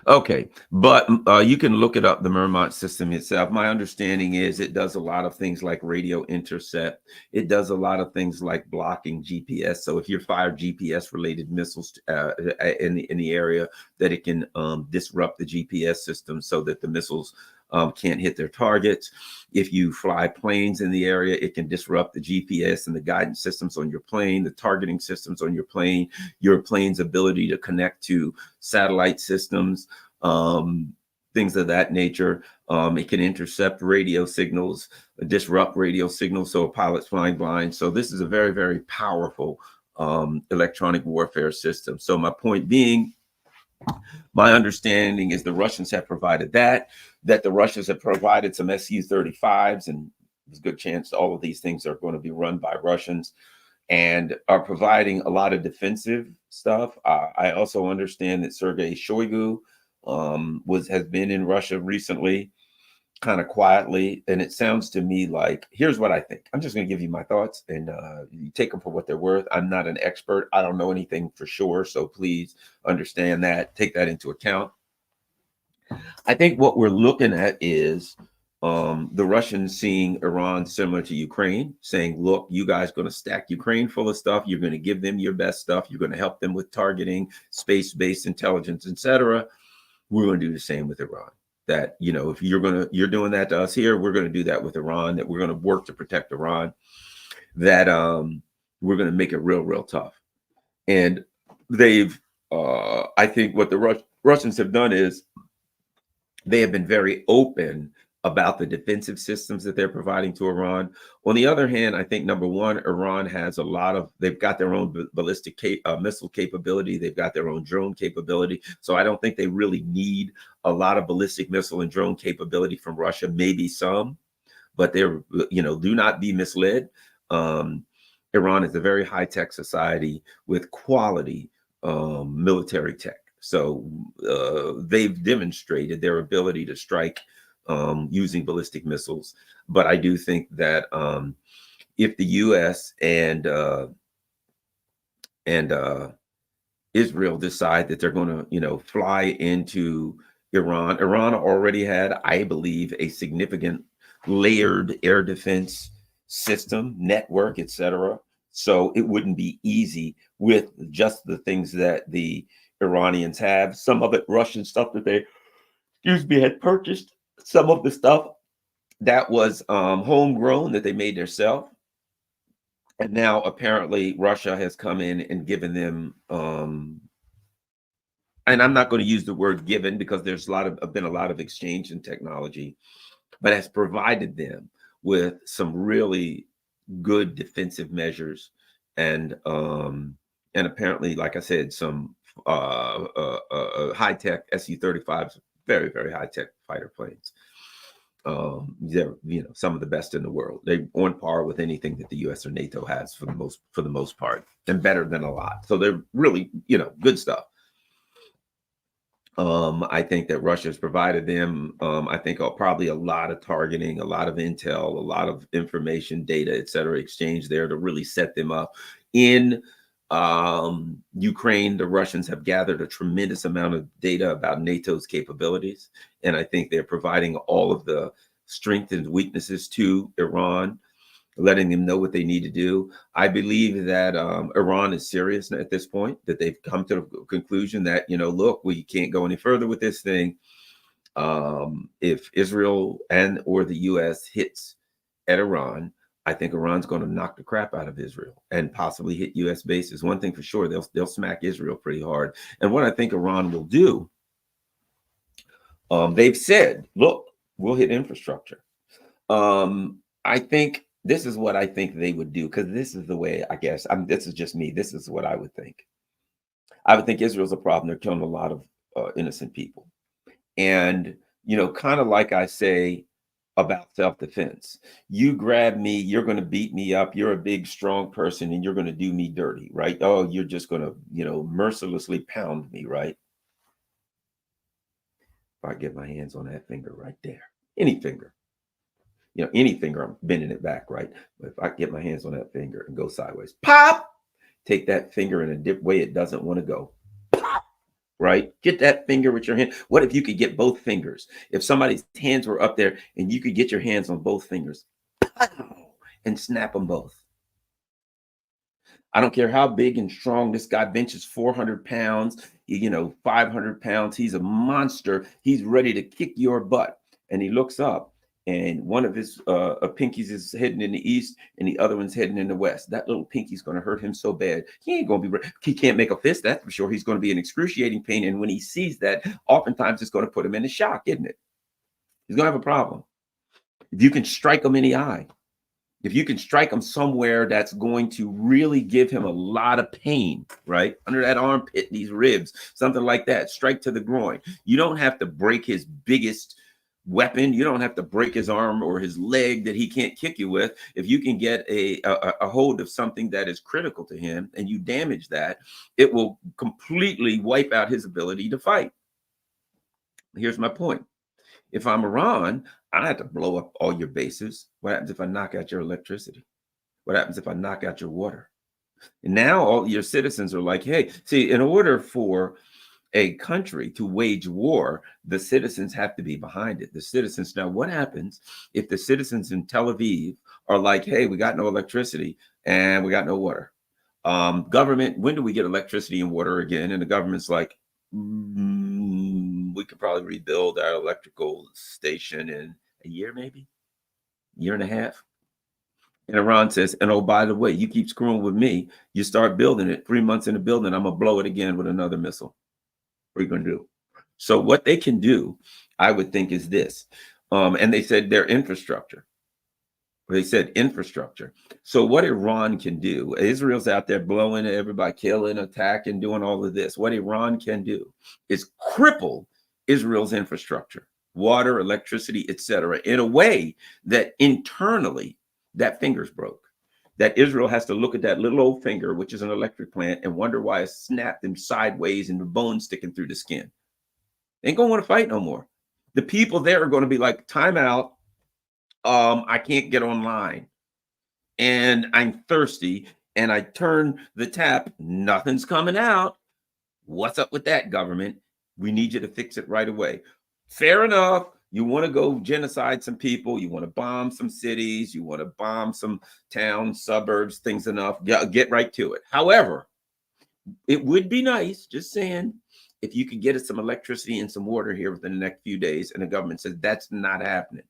Okay, but you can look it up, the Mermont system itself. My understanding is it does a lot of things like radio intercept. It does a lot of things like blocking GPS. So if you fire GPS related missiles in the area, that it can disrupt the GPS system so that the missiles can't hit their targets. If you fly planes in the area, it can disrupt the GPS and the guidance systems on your plane, the targeting systems on your plane's ability to connect to satellite systems, things of that nature. It can intercept radio signals, disrupt radio signals, so a pilot's flying blind. So this is a very, very powerful electronic warfare system. So my point being, my understanding is the Russians have provided that the Russians have provided some Su-35s, and there's a good chance all of these things are going to be run by Russians and are providing a lot of defensive stuff. I also understand that Sergei Shoigu has been in Russia recently, kind of quietly, and it sounds to me like, here's what I think. I'm just going to give you my thoughts, and you take them for what they're worth. I'm not an expert. I don't know anything for sure, so please understand that. Take that into account. I think what we're looking at is the Russians seeing Iran similar to Ukraine, saying, look, you guys going to stack Ukraine full of stuff. You're going to give them your best stuff. You're going to help them with targeting, space-based intelligence, etc. We're going to do the same with Iran. That, you know, if you're doing that to us here, we're going to do that with Iran, that we're going to work to protect Iran, that we're going to make it real, real tough. And they've, I think what the Russians have done is they have been very open about the defensive systems that they're providing to Iran. On the other hand, I think number one, Iran has they've got their own ballistic missile capability. They've got their own drone capability. So I don't think they really need a lot of ballistic missile and drone capability from Russia, maybe some, but they're, do not be misled. Iran is a very high-tech society with quality military tech. So they've demonstrated their ability to strike using ballistic missiles. But I do think that if the U.S. and Israel decide that they're going to, fly into Iran already had, I believe, a significant layered air defense system, network, etc. So it wouldn't be easy with just the things that the Iranians have. Some of it Russian stuff that they, had purchased. Some of the stuff that was homegrown that they made themselves. And now apparently Russia has come in and given them, and I'm not going to use the word given because there's been a lot of exchange in technology, but has provided them with some really good defensive measures, and apparently, like I said, some high tech Su-35s, very, very high tech fighter planes. They're some of the best in the world. They're on par with anything that the U.S. or NATO has for the most part, and better than a lot. So they're really good stuff. I think that Russia has provided them, I think probably a lot of targeting, a lot of intel, a lot of information, data, et cetera, exchange there to really set them up. In Ukraine, the Russians have gathered a tremendous amount of data about NATO's capabilities. And I think they're providing all of the strengths and weaknesses to Iran, letting them know what they need to do. I believe that Iran is serious at this point, that they've come to the conclusion that, look, we can't go any further with this thing. If Israel or the U.S. hits at Iran, I think Iran's going to knock the crap out of Israel and possibly hit U.S. bases. One thing for sure, they'll smack Israel pretty hard. And what I think Iran will do, they've said, look, we'll hit infrastructure. I think this is what I think they would do, because this is the way, I guess, this is just me. This is what I would think. I would think Israel's a problem. They're killing a lot of innocent people. And, kind of like I say about self-defense, you grab me, you're going to beat me up. You're a big, strong person and you're going to do me dirty, right? Oh, you're just going to, mercilessly pound me, right? If I get my hands on that finger right there, any finger. Any finger, I'm bending it back, right? But if I get my hands on that finger and go sideways, pop, take that finger in a dip way it doesn't want to go. Right? Get that finger with your hand. What if you could get both fingers? If somebody's hands were up there and you could get your hands on both fingers and snap them both. I don't care how big and strong this guy benches 400 pounds, 500 pounds. He's a monster. He's ready to kick your butt. And he looks up, and one of his pinkies is heading in the east, and the other one's heading in the west. That little pinky's going to hurt him so bad. He ain't going to be, he can't make a fist, that's for sure. He's going to be in excruciating pain. And when he sees that, oftentimes it's going to put him in a shock, isn't it? He's going to have a problem. If you can strike him in the eye, if you can strike him somewhere that's going to really give him a lot of pain, right? Under that armpit, these ribs, something like that, strike to the groin. You don't have to break his biggest weapon. You don't have to break his arm or his leg that he can't kick you with. If you can get a hold of something that is critical to him and you damage that, it will completely wipe out his ability to fight. Here's my point. If I'm Iran, I have to blow up all your bases. What happens if I knock out your electricity? What happens if I knock out your water? And now all your citizens are like, hey, see, in order for a country to wage war, the citizens have to be behind it. The citizens. Now, what happens if the citizens in Tel Aviv are like, hey, we got no electricity and we got no water? Government, when do we get electricity and water again? And the government's like, we could probably rebuild our electrical station in a year, maybe year and a half. And Iran says, and oh, by the way, you keep screwing with me, you start building it 3 months in the building, I'm gonna blow it again with another missile. What are you gonna do? So what they can do, I would think, is this. And they said their infrastructure. They said infrastructure. So what Iran can do, Israel's out there blowing everybody, killing, attacking, doing all of this. What Iran can do is cripple Israel's infrastructure, water, electricity, etc., in a way that internally that finger's broke. That Israel has to look at that little old finger, which is an electric plant, and wonder why it's snapped them sideways and the bone sticking through the skin. They ain't gonna want to fight no more. The people there are going to be like, time out. I can't get online and I'm thirsty and I turn the tap, nothing's coming out. What's up with that, government? We need you to fix it right away. Fair enough. You want to go genocide some people. You want to bomb some cities. You want to bomb some towns, suburbs, things enough. Get right to it. However, it would be nice, just saying, if you could get us some electricity and some water here within the next few days. And the government says that's not happening.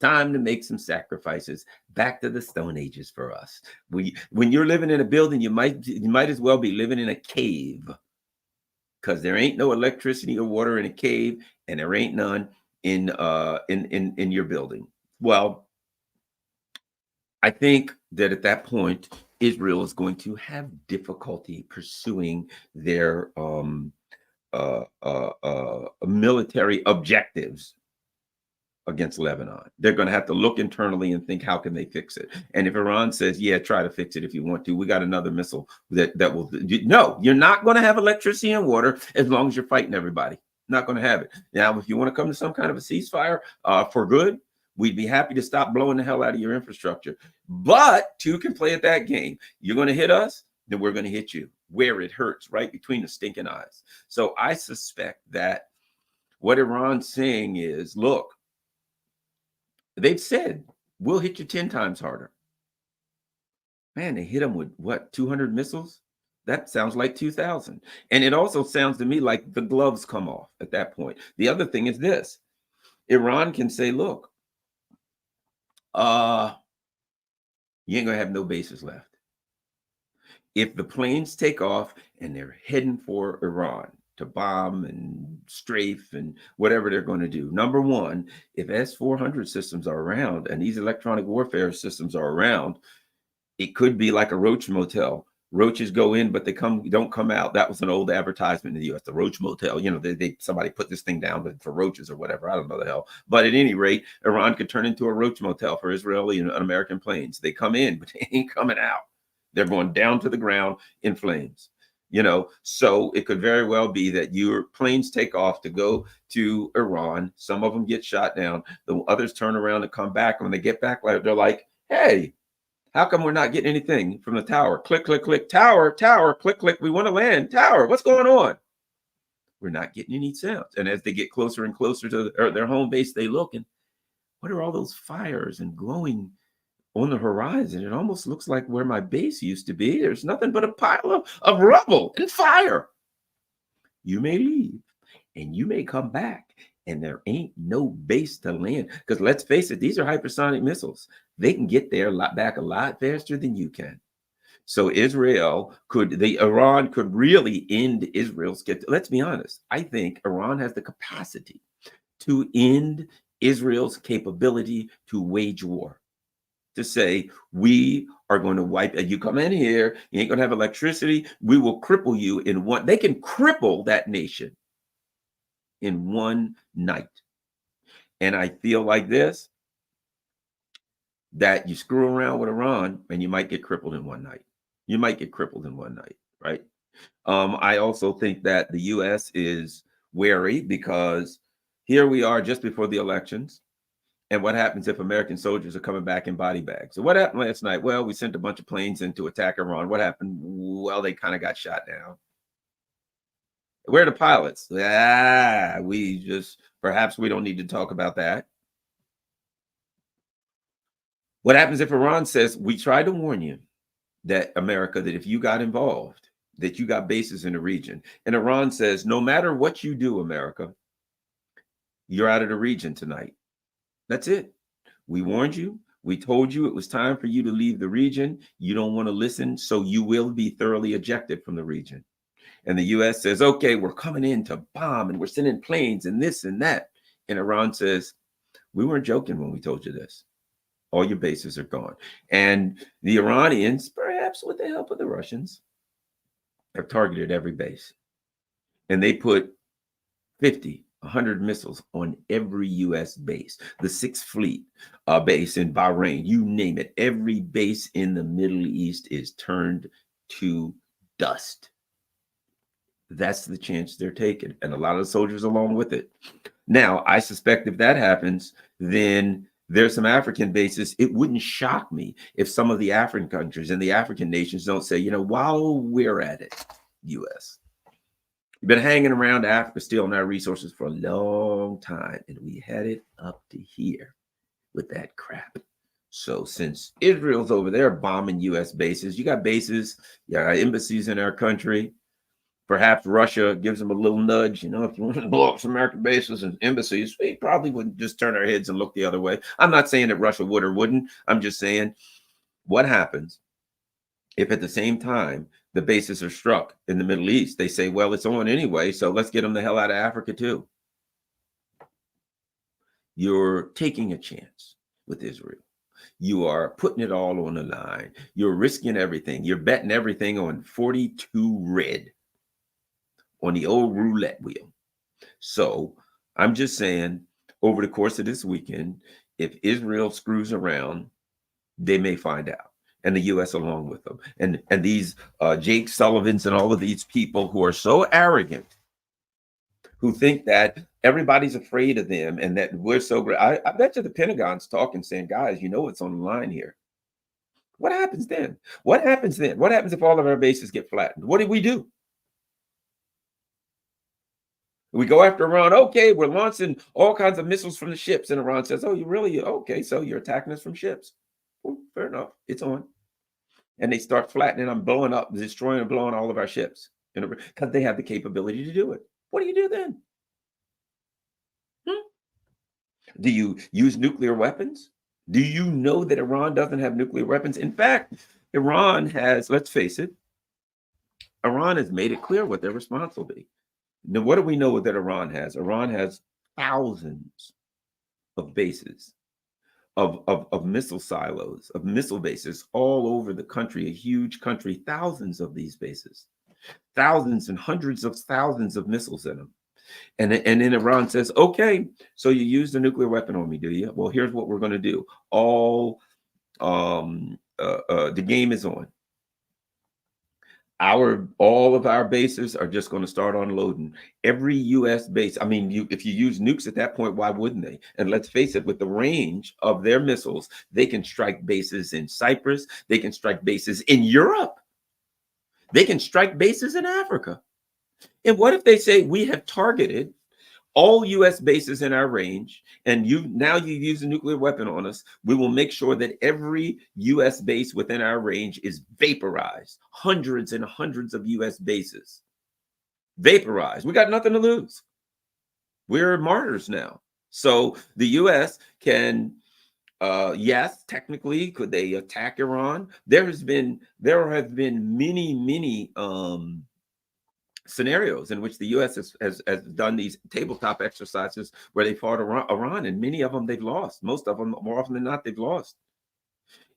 Time to make some sacrifices. Back to the Stone Ages for us. When you're living in a building, you might as well be living in a cave, because there ain't no electricity or water in a cave, and there ain't none in your building. Well, I think that at that point, Israel is going to have difficulty pursuing their military objectives against Lebanon. They're going to have to look internally and think, how can they fix it? And if Iran says, yeah, try to fix it if you want to, we got another missile that will, no, you're not going to have electricity and water as long as you're fighting everybody. Not going to have it. Now, if you want to come to some kind of a ceasefire for good, we'd be happy to stop blowing the hell out of your infrastructure. But two can play at that game. You're going to hit us, then we're going to hit you where it hurts, right between the stinking eyes. So I suspect that what Iran's saying is, look, they've said, we'll hit you 10 times harder. Man, they hit them with what, 200 missiles? That sounds like 2,000. And it also sounds to me like the gloves come off at that point. The other thing is this. Iran can say, look, you ain't gonna have no bases left. If the planes take off and they're heading for Iran to bomb and strafe and whatever they're going to do. Number one, if S-400 systems are around and these electronic warfare systems are around, it could be like a roach motel. Roaches go in, but they don't come out. That was an old advertisement in the U.S., the Roach Motel. You know, somebody put this thing down for roaches or whatever. I don't know the hell. But at any rate, Iran could turn into a roach motel for Israeli and American planes. They come in, but they ain't coming out. They're going down to the ground in flames. You know, so it could very well be that your planes take off to go to Iran. Some of them get shot down. The others turn around and come back. When they get back, they're like, hey, How come we're not getting anything from the tower? Click, click, click. Tower, tower, click, click. We want to land. Tower, what's going on? We're not getting any sounds. And as they get closer and closer to their home base, they look and what are all those fires and glowing on the horizon? It almost looks like where my base used to be. There's nothing but a pile of rubble and fire. You may leave and you may come back and there ain't no base to land. Because let's face it, these are hypersonic missiles. They can get there back a lot faster than you can. So Iran could really end Israel's. Let's be honest. I think Iran has the capacity to end Israel's capability to wage war. To say, we are going to wipe, you come in here, you ain't going to have electricity, we will cripple you in one. They can cripple that nation in one night. And I feel like this, that you screw around with Iran and you might get crippled in one night. You might get crippled in one night, right? I also think that the U.S. is wary because here we are just before the elections. And what happens if American soldiers are coming back in body bags? So what happened last night? Well, we sent a bunch of planes in to attack Iran. What happened? Well, they kind of got shot down. Where are the pilots? Perhaps we don't need to talk about that. What happens if Iran says, we tried to warn you that America, that if you got involved, that you got bases in the region. And Iran says, no matter what you do, America, you're out of the region tonight. That's it. We warned you. We told you it was time for you to leave the region. You don't want to listen, so you will be thoroughly ejected from the region. And the U.S. says, okay, we're coming in to bomb and we're sending planes and this and that. And Iran says, we weren't joking when we told you this. All your bases are gone. And the Iranians, perhaps with the help of the Russians, have targeted every base. And they put 50, 100 missiles on every U.S. base. The 6th Fleet base in Bahrain, you name it. Every base in the Middle East is turned to dust. That's the chance they're taking. And a lot of the soldiers along with it. Now, I suspect if that happens, then there's some African bases. It wouldn't shock me if some of the African countries and the African nations don't say, you know, while we're at it, U.S., we've been hanging around Africa stealing our resources for a long time, and we had it up to here with that crap. So since Israel's over there bombing U.S. bases, you got bases, you got embassies in our country. Perhaps Russia gives them a little nudge. You know, if you want to blow up some American bases and embassies, we probably wouldn't just turn our heads and look the other way. I'm not saying that Russia would or wouldn't. I'm just saying what happens if at the same time the bases are struck in the Middle East. They say, well, it's on anyway, so let's get them the hell out of Africa too. You're taking a chance with Israel. You are putting it all on the line. You're risking everything. You're betting everything on 42 red. On the old roulette wheel. So I'm just saying, over the course of this weekend, if Israel screws around, they may find out, and the U.S. along with them. And these Jake Sullivans and all of these people who are so arrogant, who think that everybody's afraid of them and that we're so great. I bet you the Pentagon's talking, saying, guys, you know what's on the line here. What happens then? What happens then? What happens if all of our bases get flattened? What do we do? We go after Iran. Okay, we're launching all kinds of missiles from the ships. And Iran says, oh, you really? Okay, so you're attacking us from ships. Well, fair enough. It's on. And they start flattening them, blowing up, destroying and blowing all of our ships. Because they have the capability to do it. What do you do then? Do you use nuclear weapons? Do you know that Iran doesn't have nuclear weapons? In fact, Iran has, let's face it, Iran has made it clear what their response will be. Now, what do we know that Iran has? Iran has thousands of bases, of missile silos, of missile bases all over the country, a huge country, thousands of these bases, thousands and hundreds of thousands of missiles in them. And then Iran says, okay, so you used a nuclear weapon on me, do you? Well, here's what we're going to do. The game is on. All of our bases are just going to start unloading. Every U.S. base. I mean, if you use nukes at that point, why wouldn't they? And let's face it, with the range of their missiles, they can strike bases in Cyprus. They can strike bases in Europe. They can strike bases in Africa. And what if they say we have targeted all U.S. bases in our range, and you use a nuclear weapon on us? We will make sure that every U.S. base within our range is vaporized. Hundreds and hundreds of U.S. bases vaporized. We got nothing to lose. We're martyrs now. So the U.S. can, yes, technically, could they attack Iran? There have been many scenarios in which the U.S. has done these tabletop exercises where they fought Iran, and many of them they've lost. Most of them, more often than not, they've lost.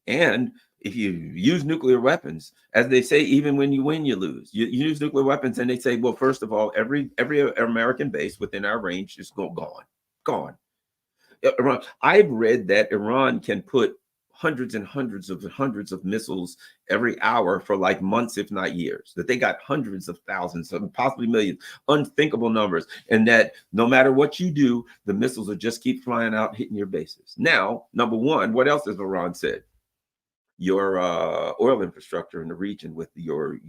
And if you use nuclear weapons, as they say, even when you win, you lose. You use nuclear weapons, and they say, well, first of all, every American base within our range is gone. Iran. I've read that Iran can put hundreds and hundreds of missiles every hour for like months, if not years. That they got hundreds of thousands, possibly millions, unthinkable numbers, and that no matter what you do, the missiles will just keep flying out, hitting your bases. Now, number one, what else has Iran said? Your oil infrastructure in the region with your,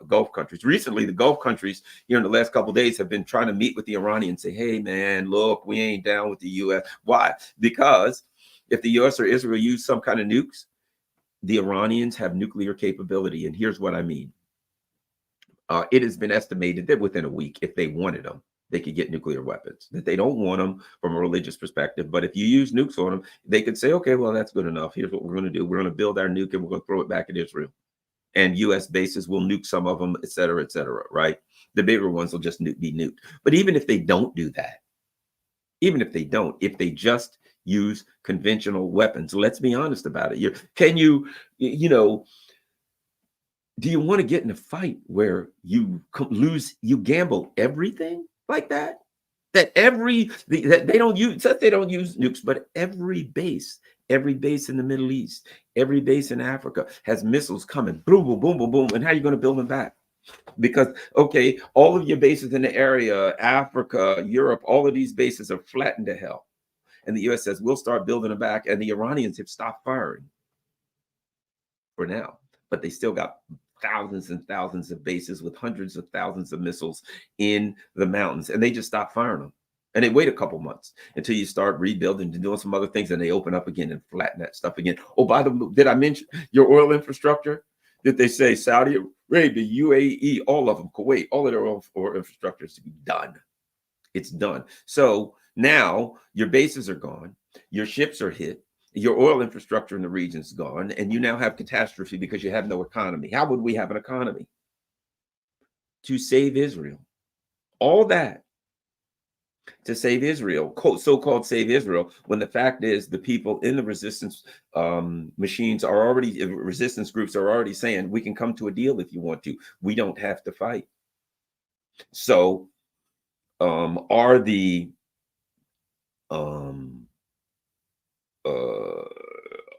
Gulf countries. Recently, the Gulf countries here in the last couple of days have been trying to meet with the Iranians, say, hey, man, look, we ain't down with the U.S. Why? Because if the U.S. or Israel use some kind of nukes, the Iranians have nuclear capability. And here's what I mean. It has been estimated that within a week, if they wanted them, they could get nuclear weapons, that they don't want them from a religious perspective. But if you use nukes on them, they could say, okay, well, that's good enough. Here's what we're going to do. We're going to build our nuke and we're going to throw it back at Israel. And U.S. bases will nuke some of them, et cetera, right? The bigger ones will just be nuked. But even if they don't do that, if they just use conventional weapons, let's be honest about it. Do you want to get in a fight where you gamble everything like that? That they don't use nukes, but every base in the Middle East, every base in Africa has missiles coming, boom, boom, boom, boom, boom. And how are you going to build them back? Because, okay, all of your bases in the area, Africa, Europe, all of these bases are flattened to hell. And the U.S. says, we'll start building them back. And the Iranians have stopped firing for now, but they still got thousands and thousands of bases with hundreds of thousands of missiles in the mountains, and they just stop firing them. And they wait a couple months until you start rebuilding and doing some other things, and they open up again and flatten that stuff again. Oh, by the way, did I mention your oil infrastructure? Did they say Saudi Arabia, UAE, all of them, Kuwait, all of their oil infrastructure is done? It's done. So now your bases are gone, your ships are hit, your oil infrastructure in the region is gone, and you now have catastrophe because you have no economy. How would we have an economy? To save Israel. All that to save Israel, so-called save Israel, when the fact is the people in the resistance resistance groups are already saying, we can come to a deal if you want to. We don't have to fight. So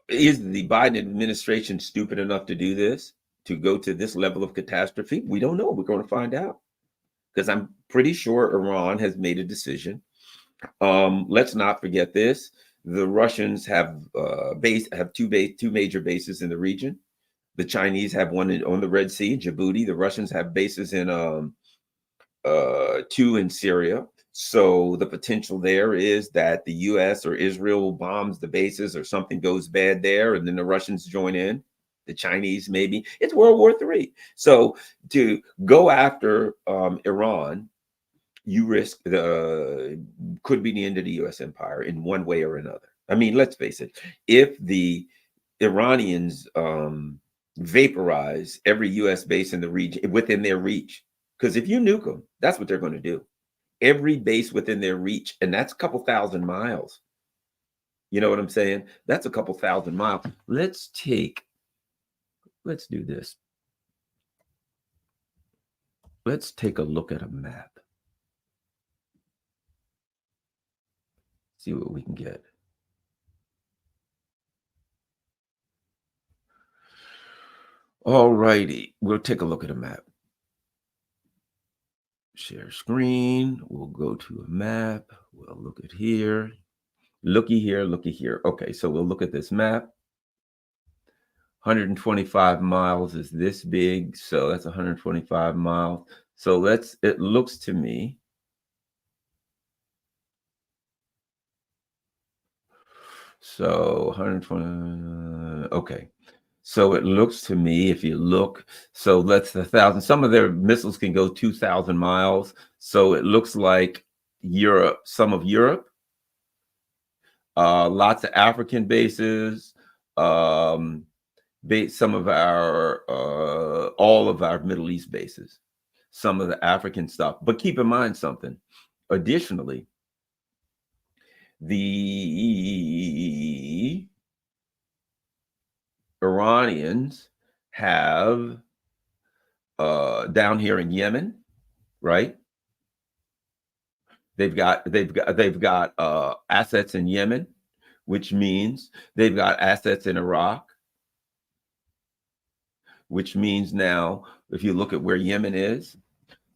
is the Biden administration stupid enough to do this, to go to this level of catastrophe? We don't know. We're going to find out, because I'm pretty sure Iran has made a decision. Let's not forget this. The Russians have two major bases in the region. The Chinese have one on the Red Sea, Djibouti. The Russians have bases in two in Syria. So the potential there is that the U.S. or Israel bombs the bases, or something goes bad there, and then the Russians join in. The Chinese, maybe. It's World War III. So to go after Iran, you risk could be the end of the U.S. empire in one way or another. I mean, let's face it. If the Iranians vaporize every U.S. base in the region within their reach, because if you nuke them, that's what they're going to do. Every base within their reach, and that's a couple thousand miles. You know what I'm saying? That's a couple thousand miles. Let's do this. Let's take a look at a map. See what we can get. All righty. We'll take a look at a map. Share screen. We'll go to a map. We'll look at here. Looky here, looky here. Okay, so we'll look at this map. 125 miles is this big, so that's 125 miles. So it looks to me, so 120, okay. So it looks to me, if you look, so that's 1,000. Some of their missiles can go 2,000 miles. So it looks like Europe, some of Europe, lots of African bases, some of our, all of our Middle East bases, some of the African stuff. But keep in mind something. Additionally, the Iranians have down here in Yemen, right? They've got assets in Yemen, which means they've got assets in Iraq, which means now if you look at where Yemen is,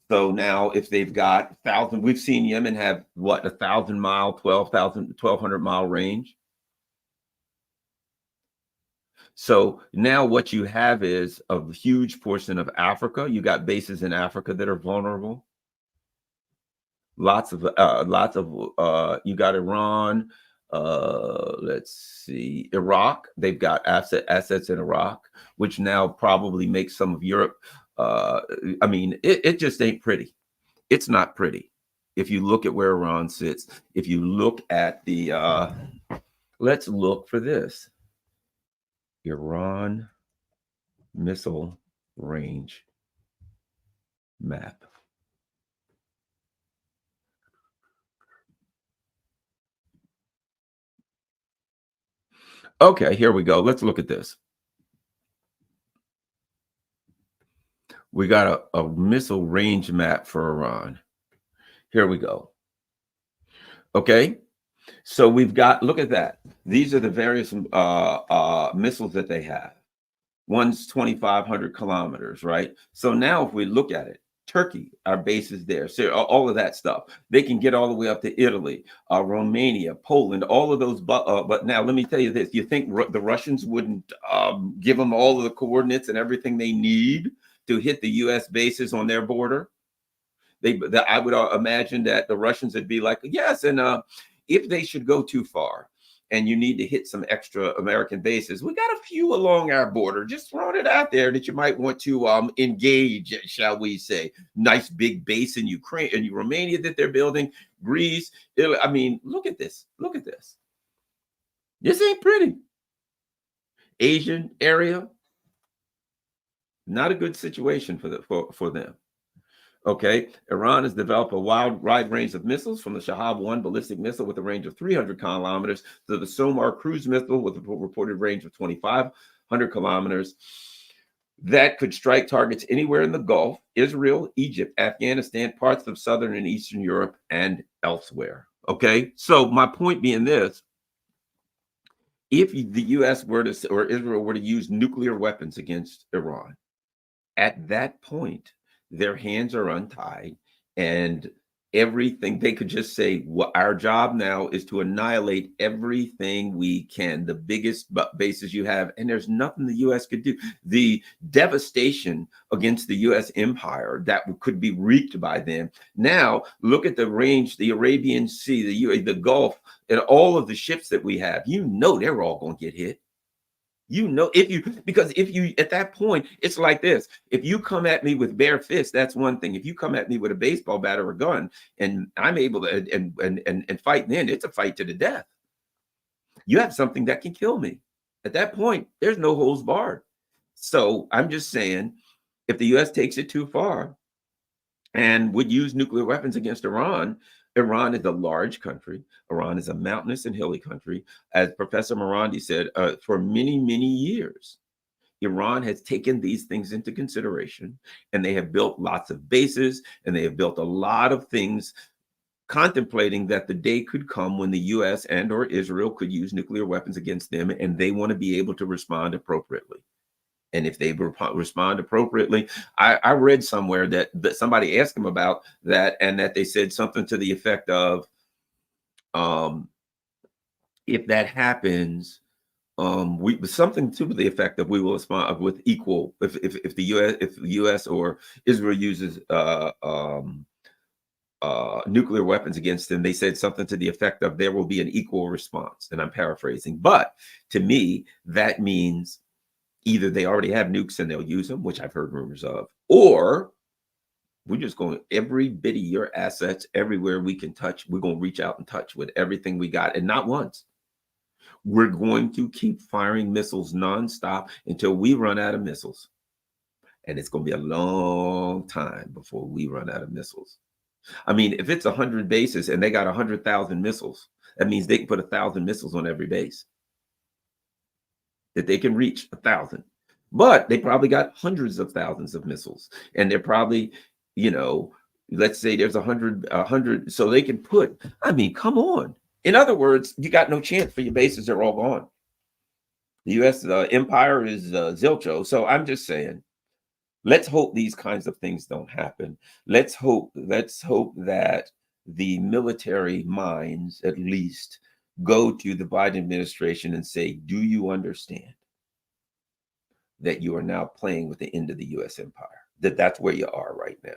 so now if they've got 1,000, we've seen Yemen have what, 1,000 mile, 1,200 mile range. So now what you have is a huge portion of Africa. You got bases in Africa that are vulnerable. Lots of you got Iran, let's see, Iraq. They've got assets in Iraq, which now probably makes some of Europe. I mean, it just ain't pretty. It's not pretty. If you look at where Iran sits, if you look at the let's look for this. Iran missile range map. Okay, here we go. Let's look at this. We got a missile range map for Iran. Here we go. Okay, so we've got, look at that. These are the various missiles that they have. One's 2,500 kilometers, right? So now if we look at it, Turkey, our base is there. So all of that stuff. They can get all the way up to Italy, Romania, Poland, all of those. But now let me tell you this. You think the Russians wouldn't give them all of the coordinates and everything they need to hit the U.S. bases on their border? I would imagine that the Russians would be like, yes, and if they should go too far and you need to hit some extra American bases, we got a few along our border. Just throwing it out there that you might want to engage, shall we say. Nice big base in Ukraine and Romania that they're building, Greece. I mean, look at this. Look at this. This ain't pretty. Asian area, not a good situation for them. Okay, Iran has developed a wide range of missiles, from the Shahab-1 ballistic missile with a range of 300 kilometers to the Somar cruise missile with a reported range of 2,500 kilometers that could strike targets anywhere in the Gulf, Israel, Egypt, Afghanistan, parts of Southern and Eastern Europe, and elsewhere. Okay, so my point being this: if the U.S. or Israel were to use nuclear weapons against Iran, at that point, their hands are untied and everything, they could just say, well, our job now is to annihilate everything we can, the biggest bases you have, and there's nothing the U.S. could do. The devastation against the U.S. empire that could be wreaked by them. Now look at the range, the Arabian Sea, the Gulf, and all of the ships that we have. You know they're all going to get hit. You know, because if you, at that point, it's like this. If you come at me with bare fists, that's one thing. If you come at me with a baseball bat or a gun and I'm able to and fight, then it's a fight to the death. You have something that can kill me. At that point, there's no holds barred. So I'm just saying, if the U.S. takes it too far and would use nuclear weapons against Iran, Iran is a large country. Iran is a mountainous and hilly country. As Professor Morandi said, for many, many years, Iran has taken these things into consideration, and they have built lots of bases, and they have built a lot of things contemplating that the day could come when the U.S. and or Israel could use nuclear weapons against them, and they want to be able to respond appropriately. And if they respond appropriately, I read somewhere that somebody asked them about that, and that they said something to the effect of, um, if that happens, we something to the effect of we will respond with equal if the US or Israel uses nuclear weapons against them. They said something to the effect of there will be an equal response, and I'm paraphrasing. But to me, that means either they already have nukes and they'll use them, which I've heard rumors of, or we're just going every bit of your assets everywhere we can touch. We're going to reach out and touch with everything we got, and not once. We're going to keep firing missiles nonstop until we run out of missiles. And it's going to be a long time before we run out of missiles. I mean, if it's 100 bases and they got 100,000 missiles, that means they can put 1,000 missiles on every base. That they can reach 1,000. But they probably got hundreds of thousands of missiles. And they're probably, let's say there's 100, so they can put, I mean, come on. In other words, you got no chance for your bases. They're all gone. The U.S. empire is zilcho. So I'm just saying, let's hope these kinds of things don't happen. Let's hope that the military minds, at least, go to the Biden administration and say, do you understand that you are now playing with the end of the U.S. empire? That's where you are right now.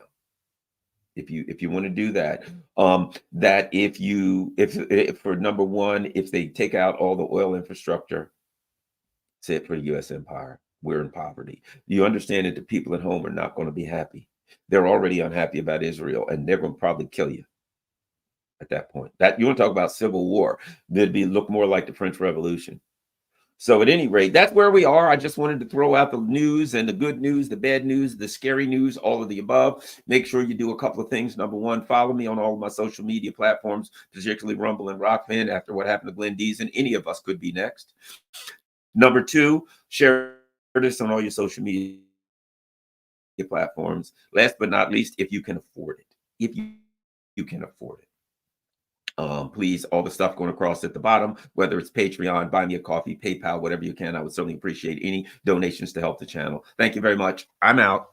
If you want to do that, that if for number one, if they take out all the oil infrastructure, that's it for the U.S. empire. We're in poverty. You understand that the people at home are not going to be happy. They're already unhappy about Israel, and they're going to probably kill you at that point. That you want to talk about civil war? That'd look more like the French Revolution. So at any rate, that's where we are. I just wanted to throw out the news and the good news, the bad news, the scary news, all of the above. Make sure you do a couple of things. Number one, follow me on all of my social media platforms, particularly Rumble and Rockfin. After what happened to Glenn Deason, any of us could be next. Number two, share this on all your social media platforms. Last but not least, if you can afford it, if you can afford it. Please, all the stuff going across at the bottom, whether it's Patreon, Buy Me a Coffee, PayPal, whatever you can, I would certainly appreciate any donations to help the channel. Thank you very much. I'm out.